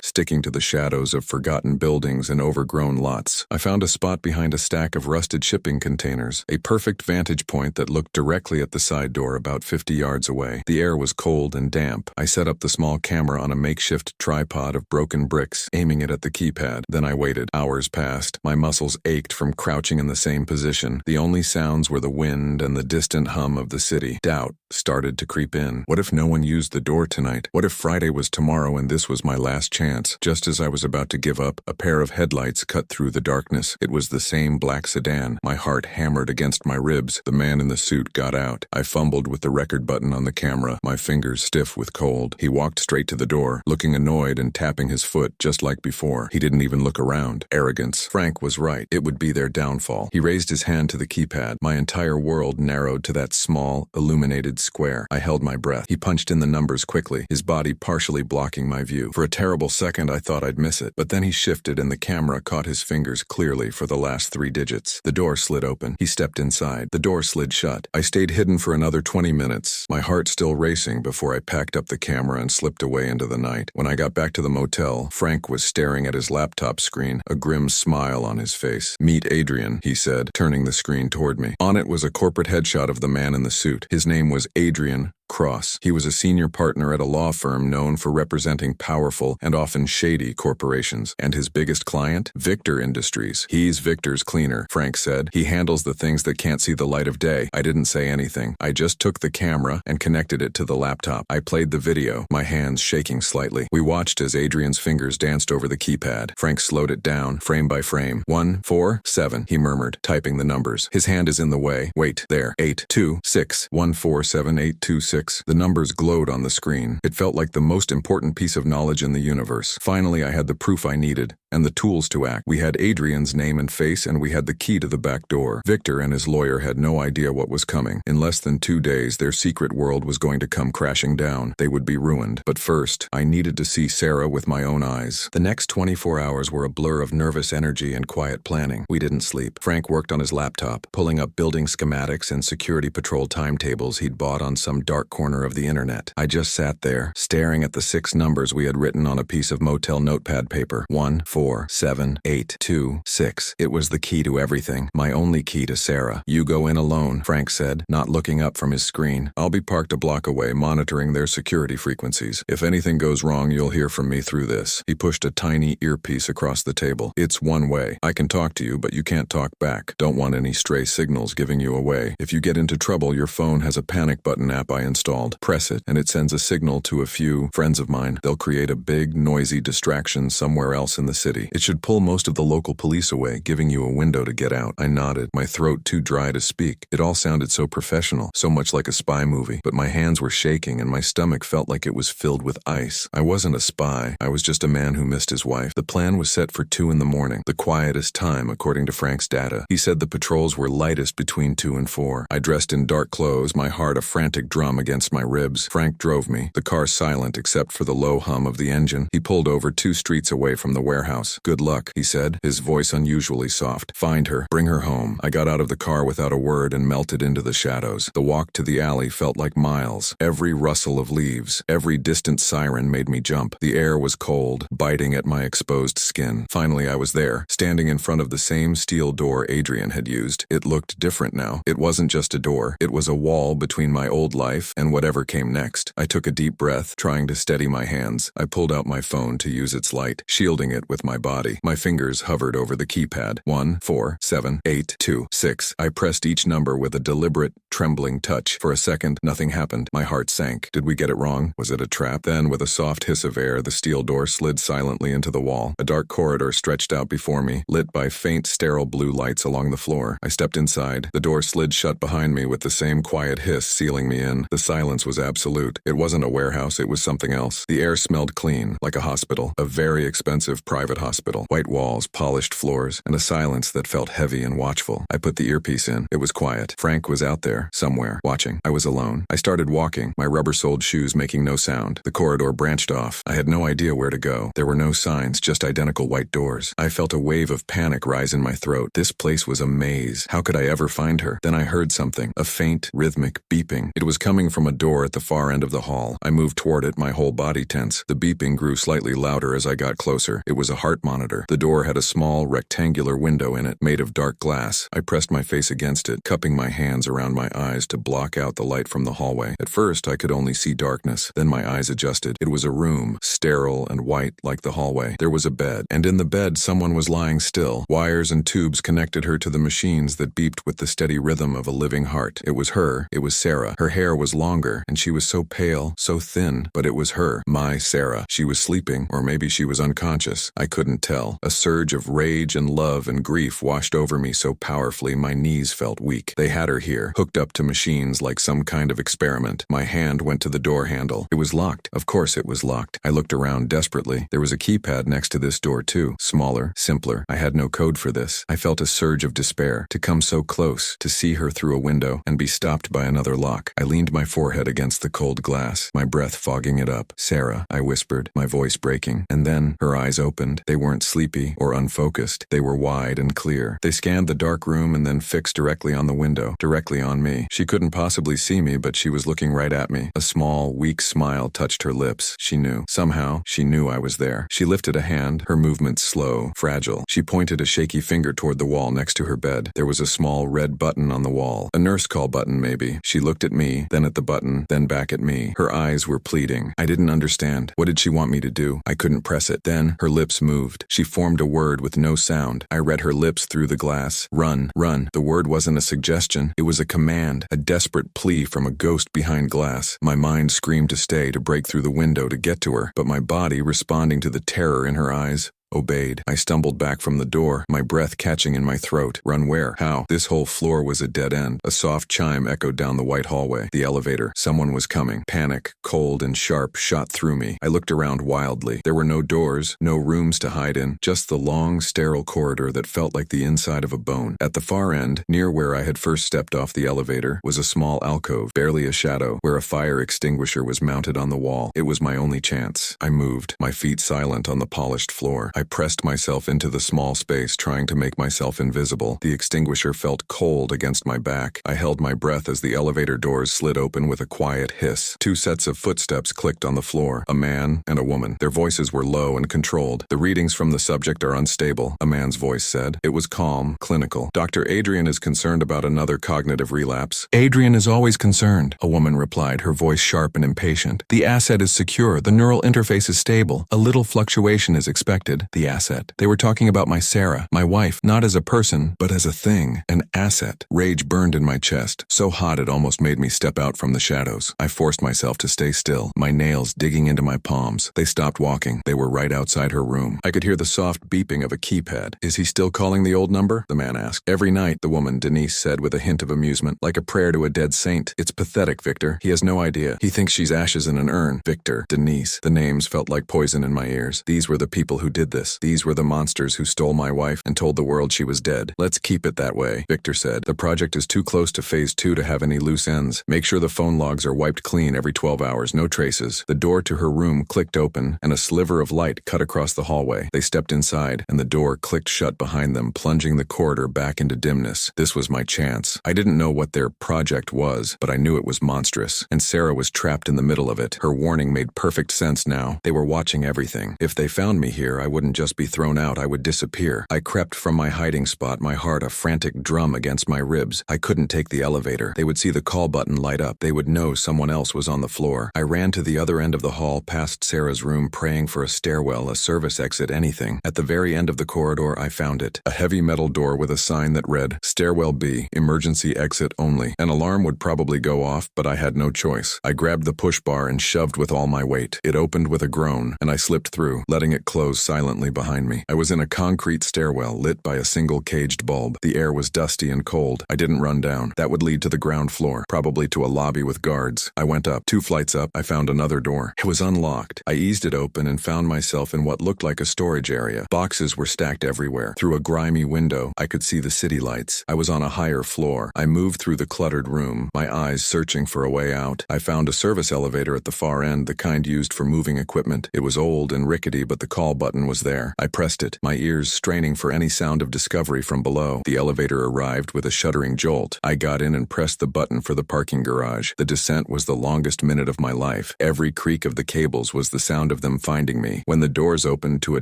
sticking to the shadows of forgotten buildings and overgrown lots. I found a spot behind a stack of rusted shipping containers, a perfect vantage point that looked directly at the side door about 50 yards away. The air was cold and damp. I set up the small camera on a makeshift tripod of broken bricks, aiming it at the keypad. Then I waited. Hours passed. My muscles ached from crouching in the same position. The only sounds were the wind and the distant hum of the city. Doubt started to creep in. What if no one used the door tonight? What if Friday was tomorrow and this was my last chance? Just as I was about to give up, a pair of headlights cut through the darkness. It was the same black sedan. My heart hammered against my ribs. The man in the suit got out. I fumbled with the record button on the camera, my fingers stiff with cold. He walked straight to the door, looking annoyed and tapping his foot just like before. He didn't even look around. Arrogance. Frank was right. It would be their downfall. He raised his hand to the keypad. My entire world narrowed to that small, illuminated square. I held my breath. He punched in the numbers quickly, his body partially blocking my view. For a terrible second, I thought I'd miss it. But then he shifted and the camera caught his fingers clearly for the last 3 digits. The door slid open. He stepped inside. The door slid shut. I stayed hidden for another 20 minutes, my heart still racing before I packed up the camera and slipped away into the night. When I got back to the motel, Frank was staring at his laptop screen, a grim smile on his face. "Meet Adrian," he said, turning the screen toward me. On it was a corporate headshot of the man in the suit. His name was Adrian Cross. He was a senior partner at a law firm known for representing powerful and often shady corporations. And his biggest client? Victor Industries. "He's Victor's cleaner," Frank said. "He handles the things that can't see the light of day." I didn't say anything. I just took the camera and connected it to the laptop. I played the video, my hands shaking slightly. We watched as Adrian's fingers danced over the keypad. Frank slowed it down, frame by frame. 1, 4, 7, he murmured, typing the numbers. His hand is in the way. Wait, there. 8, 2, 6, 1, 4, 7, 8, 2, 6. The numbers glowed on the screen. It felt like the most important piece of knowledge in the universe. Finally, I had the proof I needed, and the tools to act. We had Adrian's name and face, and we had the key to the back door. Victor and his lawyer had no idea what was coming. In less than 2 days, their secret world was going to come crashing down. They would be ruined. But first, I needed to see Sarah with my own eyes. The next 24 hours were a blur of nervous energy and quiet planning. We didn't sleep. Frank worked on his laptop, pulling up building schematics and security patrol timetables he'd bought on some dark corner of the internet. I just sat there, staring at the 6 numbers we had written on a piece of motel notepad paper. 1, 4, 7, 8, 2, 6. It was the key to everything. My only key to Sarah. "You go in alone," Frank said, not looking up from his screen. "I'll be parked a block away, monitoring their security frequencies. If anything goes wrong, you'll hear from me through this." He pushed a tiny earpiece across the table. "It's one way. I can talk to you, but you can't talk back. Don't want any stray signals giving you away. If you get into trouble, your phone has a panic button app I installed. Press it, and it sends a signal to a few friends of mine. They'll create a big, noisy distraction somewhere else in the city. It should pull most of the local police away, giving you a window to get out." I nodded, my throat too dry to speak. It all sounded so professional, so much like a spy movie, but my hands were shaking and my stomach felt like it was filled with ice. I wasn't a spy. I was just a man who missed his wife. The plan was set for 2 in the morning, the quietest time according to Frank's data. He said the patrols were lightest between 2 and 4. I dressed in dark clothes, my heart a frantic drum against my ribs. Frank drove me, the car silent except for the low hum of the engine. He pulled over 2 streets away from the warehouse. "Good luck," he said, his voice unusually soft. "Find her. Bring her home." I got out of the car without a word and melted into the shadows. The walk to the alley felt like miles. Every rustle of leaves, every distant siren made me jump. The air was cold, biting at my exposed skin. Finally, I was there, standing in front of the same steel door Adrian had used. It looked different now. It wasn't just a door. It was a wall between my old life and whatever came next. I took a deep breath, trying to steady my hands. I pulled out my phone to use its light, shielding it with my body. My fingers hovered over the keypad. 1, 4, 7, 8, 2, 6. I pressed each number with a deliberate, trembling touch. For a second, nothing happened. My heart sank. Did we get it wrong? Was it a trap? Then, with a soft hiss of air, the steel door slid silently into the wall. A dark corridor stretched out before me, lit by faint, sterile blue lights along the floor. I stepped inside. The door slid shut behind me with the same quiet hiss sealing me in. The silence was absolute. It wasn't a warehouse, it was something else. The air smelled clean, like a hospital, a very expensive private hospital. White walls, polished floors, and a silence that felt heavy and watchful. I put the earpiece in. It was quiet. Frank was out there, somewhere, watching. I was alone. I started walking, my rubber-soled shoes making no sound. The corridor branched off. I had no idea where to go. There were no signs, just identical white doors. I felt a wave of panic rise in my throat. This place was a maze. How could I ever find her? Then I heard something, a faint, rhythmic beeping. It was coming from a door at the far end of the hall. I moved toward it, my whole body tense. The beeping grew slightly louder as I got closer. It was a heart monitor. The door had a small, rectangular window in it, made of dark glass. I pressed my face against it, cupping my hands around my eyes to block out the light from the hallway. At first, I could only see darkness. Then my eyes adjusted. It was a room, sterile and white like the hallway. There was a bed, and in the bed someone was lying still. Wires and tubes connected her to the machines that beeped with the steady rhythm of a living heart. It was her. It was Sarah. Her hair was longer, and she was so pale, so thin, but it was her, my Sarah. She was sleeping, or maybe she was unconscious. I couldn't tell. A surge of rage and love and grief washed over me so powerfully my knees felt weak. They had her here, hooked up to machines like some kind of experiment. My hand went to the door handle. It was locked. Of course it was locked. I looked around desperately. There was a keypad next to this door too. Smaller, simpler. I had no code for this. I felt a surge of despair. To come so close, to see her through a window, and be stopped by another lock. I leaned my forehead against the cold glass, my breath fogging it up. "Sarah," I whispered, my voice breaking. And then, her eyes opened. They weren't sleepy or unfocused. They were wide and clear. They scanned the dark room and then fixed directly on the window, directly on me. She couldn't possibly see me, but she was looking right at me. A small, weak smile touched her lips. She knew. Somehow, she knew I was there. She lifted a hand, her movements slow, fragile. She pointed a shaky finger toward the wall next to her bed. There was a small red button on the wall. A nurse call button, maybe. She looked at me, then at the button, then back at me. Her eyes were pleading. I didn't understand. What did she want me to do? I couldn't press it. Then, her lips moved. She formed a word with no sound. I read her lips through the glass. "Run, run." The word wasn't a suggestion. It was a command, a desperate plea from a ghost behind glass. My mind screamed to stay, to break through the window, to get to her. But my body, responding to the terror in her eyes, obeyed. I stumbled back from the door, my breath catching in my throat. Run where? How? This whole floor was a dead end. A soft chime echoed down the white hallway. The elevator. Someone was coming. Panic, cold and sharp, shot through me. I looked around wildly. There were no doors, no rooms to hide in, just the long, sterile corridor that felt like the inside of a bone. At the far end, near where I had first stepped off the elevator, was a small alcove, barely a shadow, where a fire extinguisher was mounted on the wall. It was my only chance. I moved, my feet silent on the polished floor. I pressed myself into the small space, trying to make myself invisible. The extinguisher felt cold against my back. I held my breath as the elevator doors slid open with a quiet hiss. Two sets of footsteps clicked on the floor, a man and a woman. Their voices were low and controlled. The readings from the subject are unstable, a man's voice said. It was calm, clinical. Dr. Adrian is concerned about another cognitive relapse. Adrian is always concerned, a woman replied, her voice sharp and impatient. The asset is secure. The neural interface is stable. A little fluctuation is expected. The asset. They were talking about my Sarah, my wife, not as a person, but as a thing, an asset. Rage burned in my chest, so hot it almost made me step out from the shadows. I forced myself to stay still, my nails digging into my palms. They stopped walking. They were right outside her room. I could hear the soft beeping of a keypad. Is he still calling the old number? The man asked. Every night, the woman, Denise, said with a hint of amusement, like a prayer to a dead saint. It's pathetic, Victor. He has no idea. He thinks she's ashes in an urn. Victor, Denise. The names felt like poison in my ears. These were the people who did this. These were the monsters who stole my wife and told the world she was dead. Let's keep it that way, Victor said. The project is too close to phase 2 to have any loose ends. Make sure the phone logs are wiped clean every 12 hours, no traces. The door to her room clicked open, and a sliver of light cut across the hallway. They stepped inside, and the door clicked shut behind them, plunging the corridor back into dimness. This was my chance. I didn't know what their project was, but I knew it was monstrous, and Sarah was trapped in the middle of it. Her warning made perfect sense now. They were watching everything. If they found me here, I wouldn't just be thrown out, I would disappear. I crept from my hiding spot, my heart a frantic drum against my ribs. I couldn't take the elevator. They would see the call button light up. They would know someone else was on the floor. I ran to the other end of the hall, past Sarah's room, praying for a stairwell, a service exit, anything. At the very end of the corridor, I found it. A heavy metal door with a sign that read, Stairwell B, emergency exit only. An alarm would probably go off, but I had no choice. I grabbed the push bar and shoved with all my weight. It opened with a groan, and I slipped through, letting it close silently behind me. I was in a concrete stairwell lit by a single caged bulb. The air was dusty and cold. I didn't run down. That would lead to the ground floor, probably to a lobby with guards. I went up. 2 flights up, I found another door. It was unlocked. I eased it open and found myself in what looked like a storage area. Boxes were stacked everywhere. Through a grimy window, I could see the city lights. I was on a higher floor. I moved through the cluttered room, my eyes searching for a way out. I found a service elevator at the far end, the kind used for moving equipment. It was old and rickety, but the call button was there. I pressed it, my ears straining for any sound of discovery from below. The elevator arrived with a shuddering jolt. I got in and pressed the button for the parking garage. The descent was the longest minute of my life. Every creak of the cables was the sound of them finding me. When the doors opened to a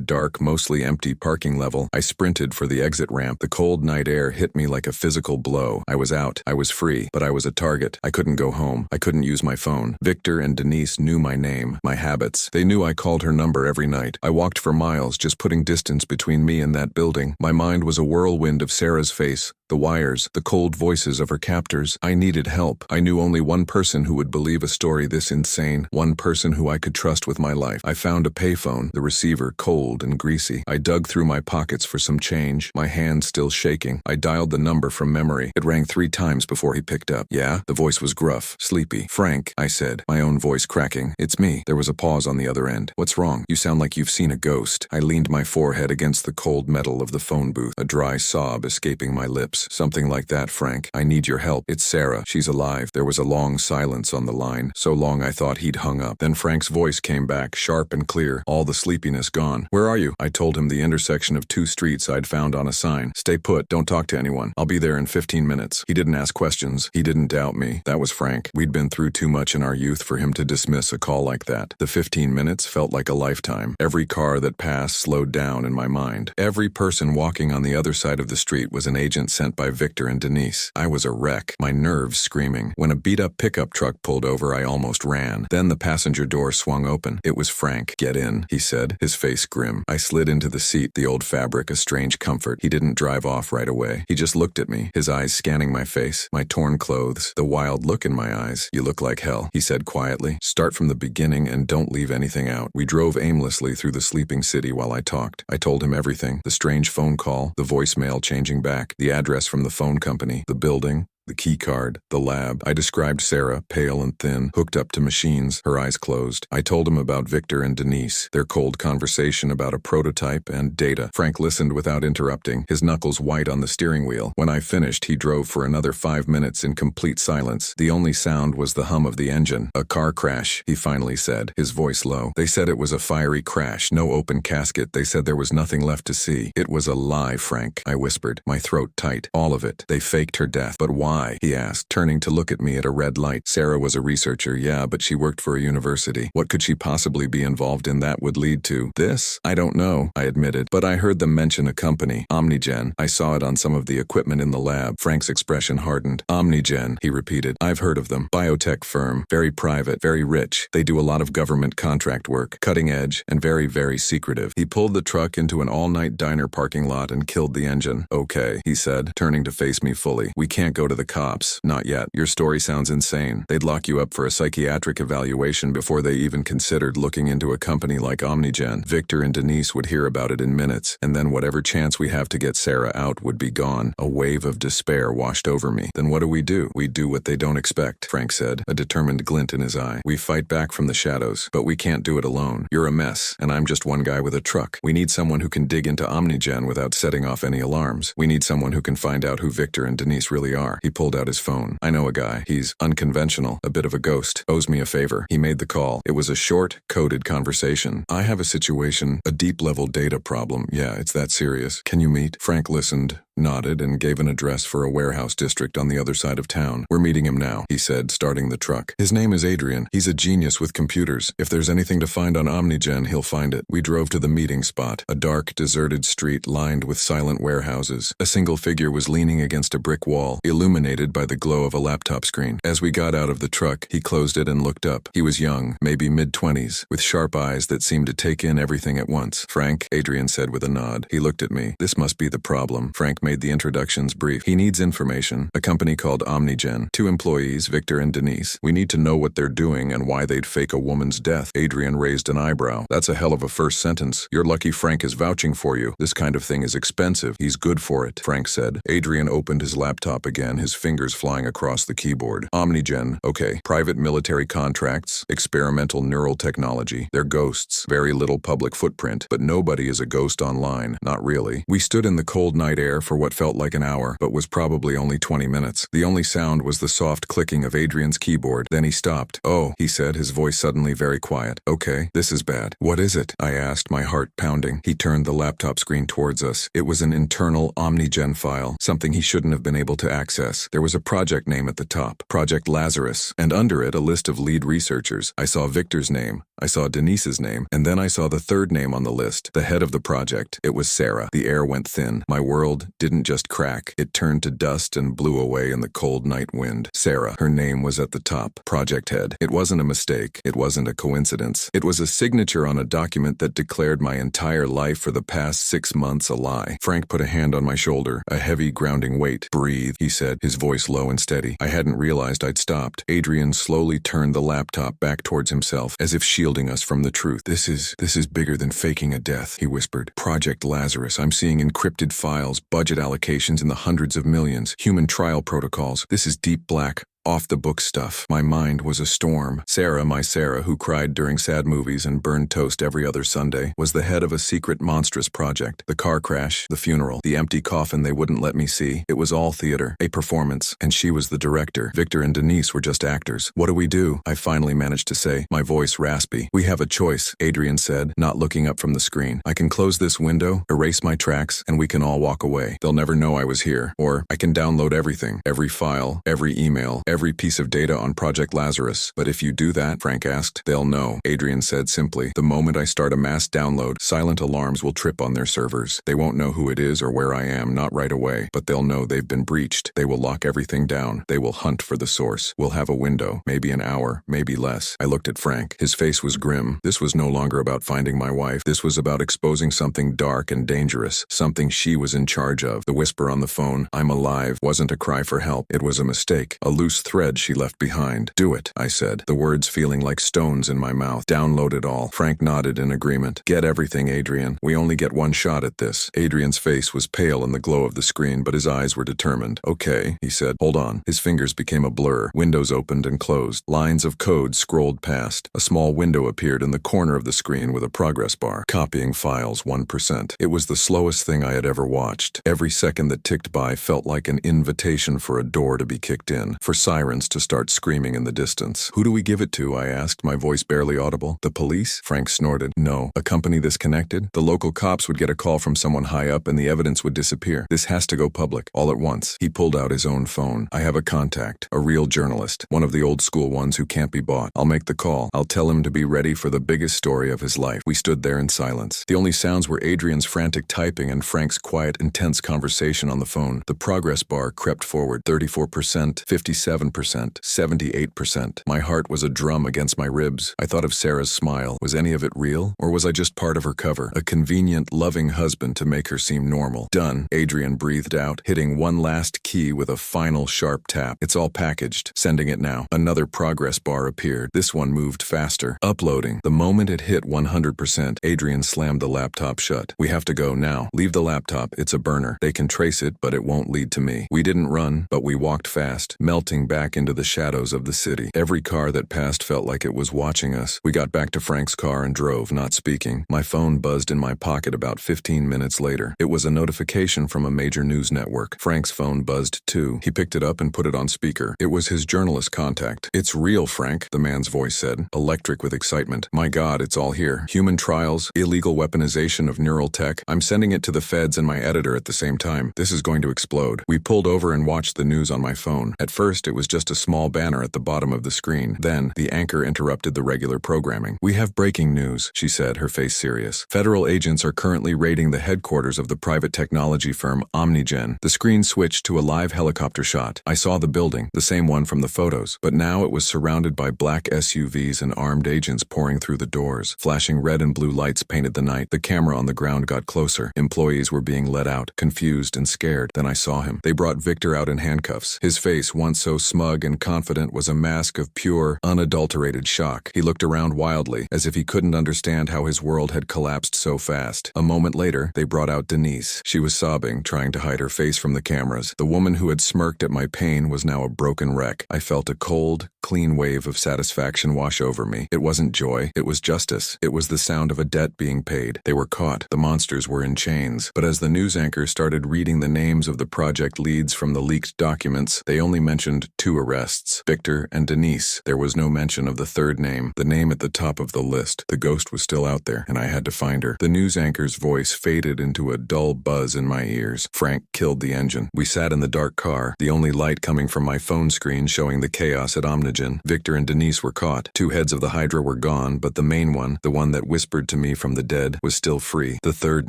dark, mostly empty parking level, I sprinted for the exit ramp. The cold night air hit me like a physical blow. I was out. I was free, but I was a target. I couldn't go home. I couldn't use my phone. Victor and Denise knew my name, my habits. They knew I called her number every night. I walked for miles, just putting distance between me and that building. My mind was a whirlwind of Sarah's face, the wires, the cold voices of her captors. I needed help. I knew only one person who would believe a story this insane, one person who I could trust with my life. I found a payphone, the receiver cold and greasy. I dug through my pockets for some change, my hands still shaking. I dialed the number from memory. It rang 3 times before he picked up. Yeah? The voice was gruff, sleepy. Frank, I said, my own voice cracking. It's me. There was a pause on the other end. What's wrong? You sound like you've seen a ghost. I leaned my forehead against the cold metal of the phone booth, a dry sob escaping my lips. Something like that, Frank. I need your help. It's Sarah. She's alive. There was a long silence on the line, so long I thought he'd hung up. Then Frank's voice came back, sharp and clear, all the sleepiness gone. Where are you? I told him the intersection of 2 streets I'd found on a sign. Stay put. Don't talk to anyone. I'll be there in 15 minutes. He didn't ask questions. He didn't doubt me. That was Frank. We'd been through too much in our youth for him to dismiss a call like that. The 15 minutes felt like a lifetime. Every car that passed slowed down in my mind. Every person walking on the other side of the street was an agent sent by Victor and Denise. I was a wreck, my nerves screaming. When a beat-up pickup truck pulled over, I almost ran. Then the passenger door swung open. It was Frank. Get in, he said, his face grim. I slid into the seat, the old fabric a strange comfort. He didn't drive off right away. He just looked at me, his eyes scanning my face, my torn clothes, the wild look in my eyes. You look like hell, he said quietly. Start from the beginning and don't leave anything out. We drove aimlessly through the sleeping city while I talked. I told him everything. The strange phone call, the voicemail changing back, the address from the phone company, the building, The key card, the lab. I described Sarah, pale and thin, hooked up to machines, her eyes closed. I told him about Victor and Denise, their cold conversation about a prototype and data. Frank listened without interrupting, his knuckles white on the steering wheel. When I finished, he drove for another 5 minutes in complete silence. The only sound was the hum of the engine. A car crash, he finally said, his voice low. They said it was a fiery crash, no open casket. They said there was nothing left to see. It was a lie, Frank, I whispered, my throat tight. All of it. They faked her death. But why? He asked, turning to look at me at a red light. Sarah was a researcher, yeah, but she worked for a university. What could she possibly be involved in that would lead to this? I don't know, I admitted, but I heard them mention a company, Omnigen. I saw it on some of the equipment in the lab. Frank's expression hardened. Omnigen, he repeated. I've heard of them. Biotech firm. Very private, very rich. They do a lot of government contract work. Cutting edge and very, very secretive. He pulled the truck into an all-night diner parking lot and killed the engine. Okay, he said, turning to face me fully. We can't go to the cops. Not yet. Your story sounds insane. They'd lock you up for a psychiatric evaluation before they even considered looking into a company like Omnigen. Victor and Denise would hear about it in minutes, and then whatever chance we have to get Sarah out would be gone. A wave of despair washed over me. Then what do? We do what they don't expect, Frank said, a determined glint in his eye. We fight back from the shadows, but we can't do it alone. You're a mess, and I'm just one guy with a truck. We need someone who can dig into Omnigen without setting off any alarms. We need someone who can find out who Victor and Denise really are. He pulled out his phone. I know a guy. He's unconventional, a bit of a ghost, owes me a favor. He made the call. It was a short, coded conversation. I have a situation, a deep-level data problem. Yeah, it's that serious. Can you meet? Frank listened, nodded, and gave an address for a warehouse district on the other side of town. We're meeting him now, he said, starting the truck. His name is Adrian. He's a genius with computers. If there's anything to find on Omnigen, he'll find it. We drove to the meeting spot, a dark, deserted street lined with silent warehouses. A single figure was leaning against a brick wall, illuminated by the glow of a laptop screen. As we got out of the truck, he closed it and looked up. He was young, maybe mid-20s, with sharp eyes that seemed to take in everything at once. Frank, Adrian said with a nod. He looked at me. This must be the problem. Frank made the introductions brief. He needs information. A company called Omnigen. 2 employees, Victor and Denise. We need to know what they're doing and why they'd fake a woman's death. Adrian raised an eyebrow. That's a hell of a first sentence. You're lucky Frank is vouching for you. This kind of thing is expensive. He's good for it, Frank said. Adrian opened his laptop again, his fingers flying across the keyboard. Omnigen. Okay. Private military contracts. Experimental neural technology. They're ghosts. Very little public footprint. But nobody is a ghost online. Not really. We stood in the cold night air for what felt like an hour, but was probably only 20 minutes. The only sound was the soft clicking of Adrian's keyboard. Then he stopped. Oh, he said, his voice suddenly very quiet. Okay, this is bad. What is it? I asked, my heart pounding. He turned the laptop screen towards us. It was an internal Omnigen file, something he shouldn't have been able to access. There was a project name at the top, Project Lazarus, and under it a list of lead researchers. I saw Victor's name, I saw Denise's name, and then I saw the third name on the list, the head of the project. It was Sarah. The air went thin. My world didn't just crack. It turned to dust and blew away in the cold night wind. Sarah. Her name was at the top. Project head. It wasn't a mistake. It wasn't a coincidence. It was a signature on a document that declared my entire life for the past 6 months a lie. Frank put a hand on my shoulder, a heavy grounding weight. Breathe, he said, his voice low and steady. I hadn't realized I'd stopped. Adrian slowly turned the laptop back towards himself, as if shielding us from the truth. This is bigger than faking a death, he whispered. Project Lazarus. I'm seeing encrypted files, budget allocations in the hundreds of millions, human trial protocols. This is deep black, off-the-book stuff. My mind was a storm. Sarah, my Sarah, who cried during sad movies and burned toast every other Sunday, was the head of a secret monstrous project. The car crash, the funeral, the empty coffin they wouldn't let me see. It was all theater, a performance, and she was the director. Victor and Denise were just actors. What do we do? I finally managed to say, my voice raspy. We have a choice, Adrian said, not looking up from the screen. I can close this window, erase my tracks, and we can all walk away. They'll never know I was here. Or I can download everything, every file, every email, every piece of data on Project Lazarus. But if you do that, Frank asked, they'll know, Adrian said simply. The moment I start a mass download, silent alarms will trip on their servers. They won't know who it is or where I am, not right away, but they'll know they've been breached. They will lock everything down. They will hunt for the source. We'll have a window, maybe an hour, maybe less. I looked at Frank. His face was grim. This was no longer about finding my wife. This was about exposing something dark and dangerous, something she was in charge of. The whisper on the phone, I'm alive, wasn't a cry for help. It was a mistake, a loose those threads she left behind. Do it, I said, the words feeling like stones in my mouth. Download it all. Frank nodded in agreement. Get everything, Adrian. We only get one shot at this. Adrian's face was pale in the glow of the screen, but his eyes were determined. Okay, he said. Hold on. His fingers became a blur. Windows opened and closed. Lines of code scrolled past. A small window appeared in the corner of the screen with a progress bar. Copying files 1%. It was the slowest thing I had ever watched. Every second that ticked by felt like an invitation for a door to be kicked in, for sirens to start screaming in the distance. Who do we give it to? I asked, my voice barely audible. The police? Frank snorted. No. A company this connected? The local cops would get a call from someone high up and the evidence would disappear. This has to go public, all at once. He pulled out his own phone. I have a contact, a real journalist, one of the old school ones who can't be bought. I'll make the call. I'll tell him to be ready for the biggest story of his life. We stood there in silence. The only sounds were Adrian's frantic typing and Frank's quiet, intense conversation on the phone. The progress bar crept forward. 34%, 57%, 78%. My heart was a drum against my ribs. I thought of Sarah's smile. Was any of it real? Or was I just part of her cover? A convenient, loving husband to make her seem normal. Done, Adrian breathed out, hitting one last key with a final sharp tap. It's all packaged. Sending it now. Another progress bar appeared. This one moved faster. Uploading. The moment it hit 100%, Adrian slammed the laptop shut. We have to go now. Leave the laptop. It's a burner. They can trace it, but it won't lead to me. We didn't run, but we walked fast, melting back into the shadows of the city. Every car that passed felt like it was watching us. We got back to Frank's car and drove, not speaking. My phone buzzed in my pocket about 15 minutes later. It was a notification from a major news network. Frank's phone buzzed too. He picked it up and put it on speaker. It was his journalist contact. It's real, Frank, the man's voice said, electric with excitement. My God, it's all here. Human trials, illegal weaponization of neural tech. I'm sending it to the feds and my editor at the same time. This is going to explode. We pulled over and watched the news on my phone. At first, it was just a small banner at the bottom of the screen. Then, the anchor interrupted the regular programming. We have breaking news, she said, her face serious. Federal agents are currently raiding the headquarters of the private technology firm Omnigen. The screen switched to a live helicopter shot. I saw the building, the same one from the photos, but now it was surrounded by black SUVs and armed agents pouring through the doors. Flashing red and blue lights painted the night. The camera on the ground got closer. Employees were being let out, confused and scared. Then I saw him. They brought Victor out in handcuffs. His face, once so smug and confident, was a mask of pure, unadulterated shock. He looked around wildly, as if he couldn't understand how his world had collapsed so fast. A moment later, they brought out Denise. She was sobbing, trying to hide her face from the cameras. The woman who had smirked at my pain was now a broken wreck. I felt a cold, clean wave of satisfaction wash over me. It wasn't joy. It was justice. It was the sound of a debt being paid. They were caught. The monsters were in chains. But as the news anchor started reading the names of the project leads from the leaked documents, they only mentioned 2 arrests, Victor and Denise. There was no mention of the third name, the name at the top of the list. The ghost was still out there, and I had to find her. The news anchor's voice faded into a dull buzz in my ears. Frank killed the engine. We sat in the dark car, the only light coming from my phone screen showing the chaos at Omnigen. Victor and Denise were caught. 2 heads of the Hydra were gone, but the main one, the one that whispered to me from the dead, was still free. The third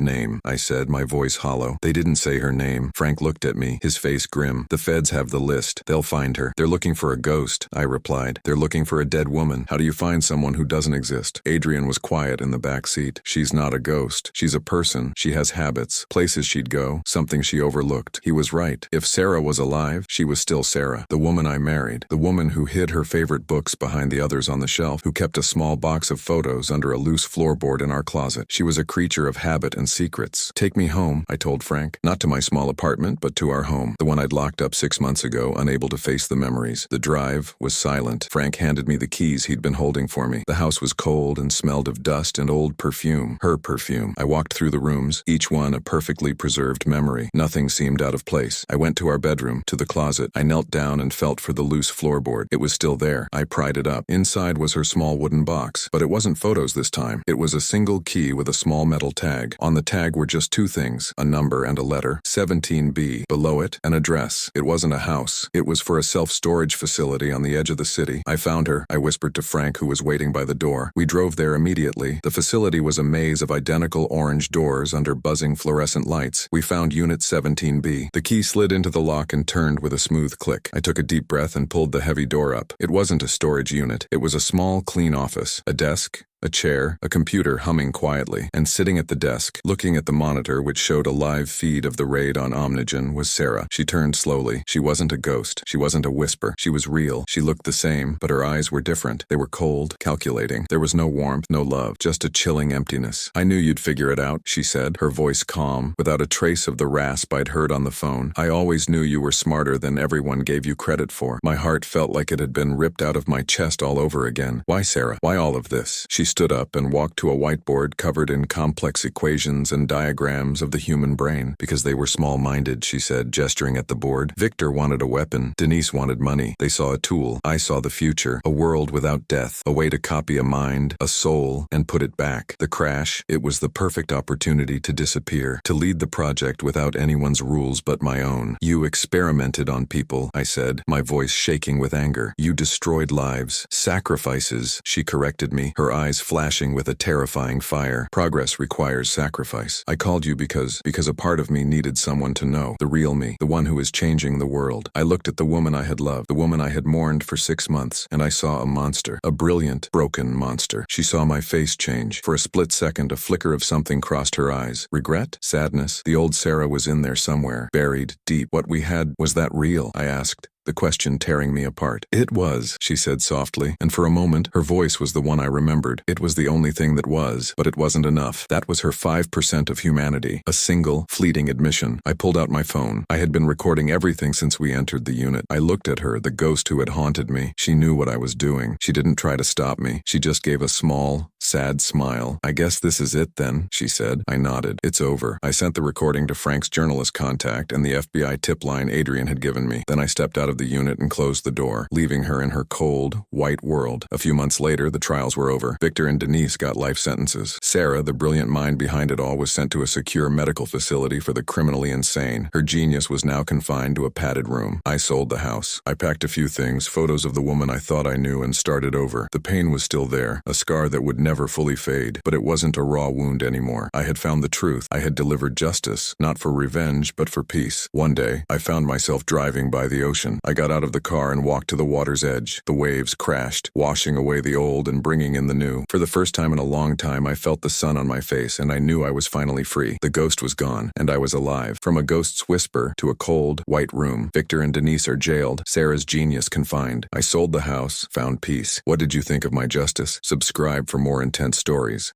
name, I said, my voice hollow. They didn't say her name. Frank looked at me, his face grim. The feds have the list. They'll find her. They're looking for a ghost, I replied. They're looking for a dead woman. How do you find someone who doesn't exist? Adrian was quiet in the back seat. She's not a ghost. She's a person. She has habits, places she'd go, something she overlooked. He was right. If Sarah was alive, she was still Sarah, the woman I married, the woman who hid her favorite books behind the others on the shelf, who kept a small box of photos under a loose floorboard in our closet. She was a creature of habit and secrets. Take me home, I told Frank. Not to my small apartment, but to our home, the one I'd locked up 6 months ago, unable to face the memories. The drive was silent. Frank handed me the keys he'd been holding for me. The house was cold and smelled of dust and old perfume. Her perfume. I walked through the rooms, each one a perfectly preserved memory. Nothing seemed out of place. I went to our bedroom, to the closet. I knelt down and felt for the loose floorboard. It was still there. I pried it up. Inside was her small wooden box. But it wasn't photos this time. It was a single key with a small metal tag. On the tag were just 2 things, a number and a letter, 17B. Below it, an address. It wasn't a house. It was for a self-storage facility on the edge of the city. I found her, I whispered to Frank, who was waiting by the door. We drove there immediately. The facility was a maze of identical orange doors under buzzing fluorescent lights. We found Unit 17B. The key slid into the lock and turned with a smooth click. I took a deep breath and pulled the heavy door up. It wasn't a storage unit. It was a small, clean office. A desk, a chair, a computer humming quietly, and sitting at the desk, looking at the monitor which showed a live feed of the raid on Omnigen, was Sarah. She turned slowly. She wasn't a ghost. She wasn't a whisper. She was real. She looked the same, but her eyes were different. They were cold, calculating. There was no warmth, no love, just a chilling emptiness. "I knew you'd figure it out," she said, her voice calm, without a trace of the rasp I'd heard on the phone. "I always knew you were smarter than everyone gave you credit for." My heart felt like it had been ripped out of my chest all over again. "Why, Sarah? Why all of this?" She stood up and walked to a whiteboard covered in complex equations and diagrams of the human brain. "Because they were small-minded," she said, gesturing at the board. "Victor wanted a weapon. Denise wanted money. They saw a tool. I saw the future. A world without death. A way to copy a mind, a soul, and put it back. The crash, it was the perfect opportunity to disappear, to lead the project without anyone's rules but my own. You experimented on people," I said, my voice shaking with anger. "You destroyed lives. Sacrifices," she corrected me, her eyes flashing with a terrifying fire. "Progress requires sacrifice. I called you because a part of me needed someone to know, the real me, the one who is changing the world." I looked at the woman I had loved, the woman I had mourned for 6 months, and I saw a monster, a brilliant, broken monster. She saw my face change. For a split second, a flicker of something crossed her eyes. Regret? Sadness? The old Sarah was in there somewhere, buried, deep. What we had, was that real? I asked, the question tearing me apart. "It was," she said softly, and for a moment, her voice was the one I remembered. It was the only thing that was, but it wasn't enough. That was her 5% of humanity. A single, fleeting admission. I pulled out my phone. I had been recording everything since we entered the unit. I looked at her, the ghost who had haunted me. She knew what I was doing. She didn't try to stop me. She just gave a small, sad smile. "I guess this is it then," she said. I nodded. "It's over." I sent the recording to Frank's journalist contact and the FBI tip line Adrian had given me. Then I stepped out of the unit and closed the door, leaving her in her cold, white world. A few months later, the trials were over. Victor and Denise got life sentences. Sarah, the brilliant mind behind it all, was sent to a secure medical facility for the criminally insane. Her genius was now confined to a padded room. I sold the house. I packed a few things, photos of the woman I thought I knew, and started over. The pain was still there, a scar that would never fully fade, but it wasn't a raw wound anymore. I had found the truth. I had delivered justice, not for revenge, but for peace. One day, I found myself driving by the ocean. I got out of the car and walked to the water's edge. The waves crashed, washing away the old and bringing in the new. For the first time in a long time, I felt the sun on my face, and I knew I was finally free. The ghost was gone, and I was alive. From a ghost's whisper to a cold, white room. Victor and Denise are jailed. Sarah's genius confined. I sold the house, found peace. What did you think of my justice? Subscribe for more intense stories.